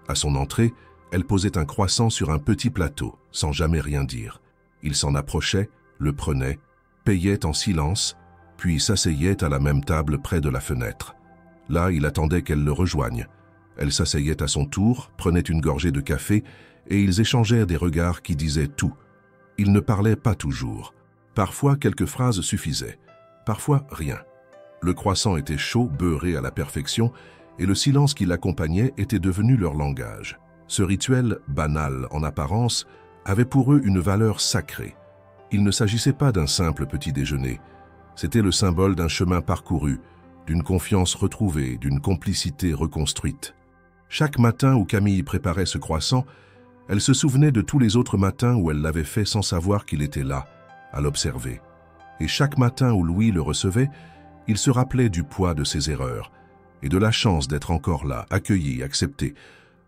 À son entrée, elle posait un croissant sur un petit plateau, sans jamais rien dire. Il s'en approchait, le prenait, payait en silence, puis s'asseyait à la même table près de la fenêtre. Là, il attendait qu'elle le rejoigne. Elle s'asseyait à son tour, prenait une gorgée de café, et ils échangèrent des regards qui disaient tout. Ils ne parlaient pas toujours. Parfois, quelques phrases suffisaient. Parfois, rien. Le croissant était chaud, beurré à la perfection, et le silence qui l'accompagnait était devenu leur langage. Ce rituel, banal en apparence, avait pour eux une valeur sacrée. Il ne s'agissait pas d'un simple petit déjeuner. C'était le symbole d'un chemin parcouru, d'une confiance retrouvée, d'une complicité reconstruite. Chaque matin où Camille préparait ce croissant, elle se souvenait de tous les autres matins où elle l'avait fait sans savoir qu'il était là, à l'observer. Et chaque matin où Louis le recevait, il se rappelait du poids de ses erreurs et de la chance d'être encore là, accueilli, accepté.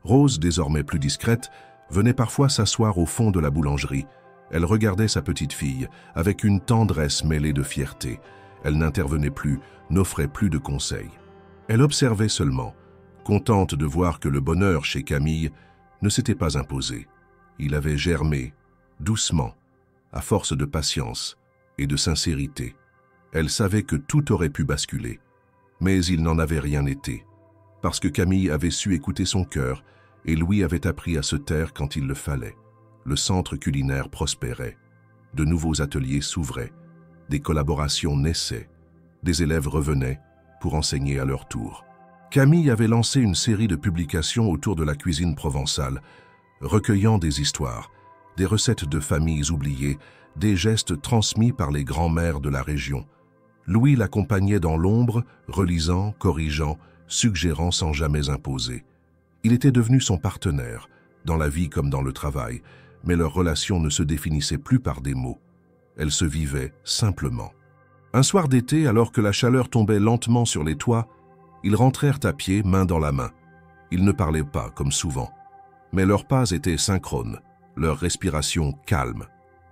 Rose, désormais plus discrète, venait parfois s'asseoir au fond de la boulangerie. Elle regardait sa petite fille avec une tendresse mêlée de fierté. Elle n'intervenait plus, n'offrait plus de conseils. Elle observait seulement, contente de voir que le bonheur chez Camille ne s'était pas imposé. Il avait germé, doucement, à force de patience et de sincérité. Elle savait que tout aurait pu basculer, mais il n'en avait rien été, parce que Camille avait su écouter son cœur et Louis avait appris à se taire quand il le fallait. Le centre culinaire prospérait, de nouveaux ateliers s'ouvraient, des collaborations naissaient, des élèves revenaient pour enseigner à leur tour. Camille avait lancé une série de publications autour de la cuisine provençale, recueillant des histoires, des recettes de familles oubliées, des gestes transmis par les grands-mères de la région. Louis l'accompagnait dans l'ombre, relisant, corrigeant, suggérant sans jamais imposer. Il était devenu son partenaire, dans la vie comme dans le travail, mais leur relation ne se définissait plus par des mots. Elle se vivait simplement. Un soir d'été, alors que la chaleur tombait lentement sur les toits, ils rentrèrent à pied, main dans la main. Ils ne parlaient pas, comme souvent, mais leurs pas étaient synchrones, leur respiration calme.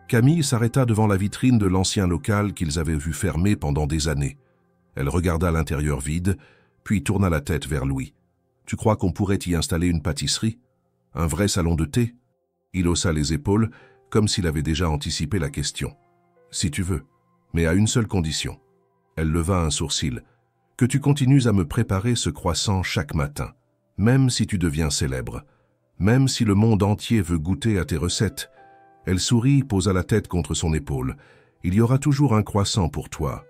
Camille s'arrêta devant la vitrine de l'ancien local qu'ils avaient vu fermer pendant des années. Elle regarda l'intérieur vide, puis tourna la tête vers Louis. « Tu crois qu'on pourrait y installer une pâtisserie? Un vrai salon de thé ?» Il haussa les épaules, comme s'il avait déjà anticipé la question. « Si tu veux, mais à une seule condition. » Elle leva un sourcil. « Que tu continues à me préparer ce croissant chaque matin, même si tu deviens célèbre, même si le monde entier veut goûter à tes recettes. » Elle sourit, posa la tête contre son épaule. « Il y aura toujours un croissant pour toi.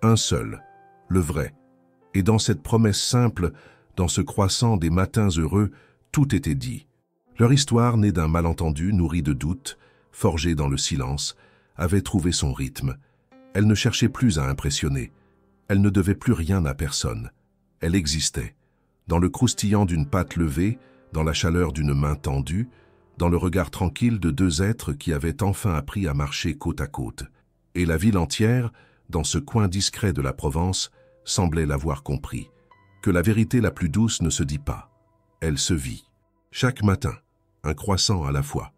Un seul, le vrai. » Et dans cette promesse simple, dans ce croissant des matins heureux, tout était dit. Leur histoire, née d'un malentendu, nourrie de doutes, forgée dans le silence, avait trouvé son rythme. Elle ne cherchait plus à impressionner. Elle ne devait plus rien à personne. Elle existait. Dans le croustillant d'une pâte levée, dans la chaleur d'une main tendue, dans le regard tranquille de deux êtres qui avaient enfin appris à marcher côte à côte. Et la ville entière, dans ce coin discret de la Provence, semblait l'avoir compris, que la vérité la plus douce ne se dit pas. Elle se vit. Chaque matin, un croissant à la fois.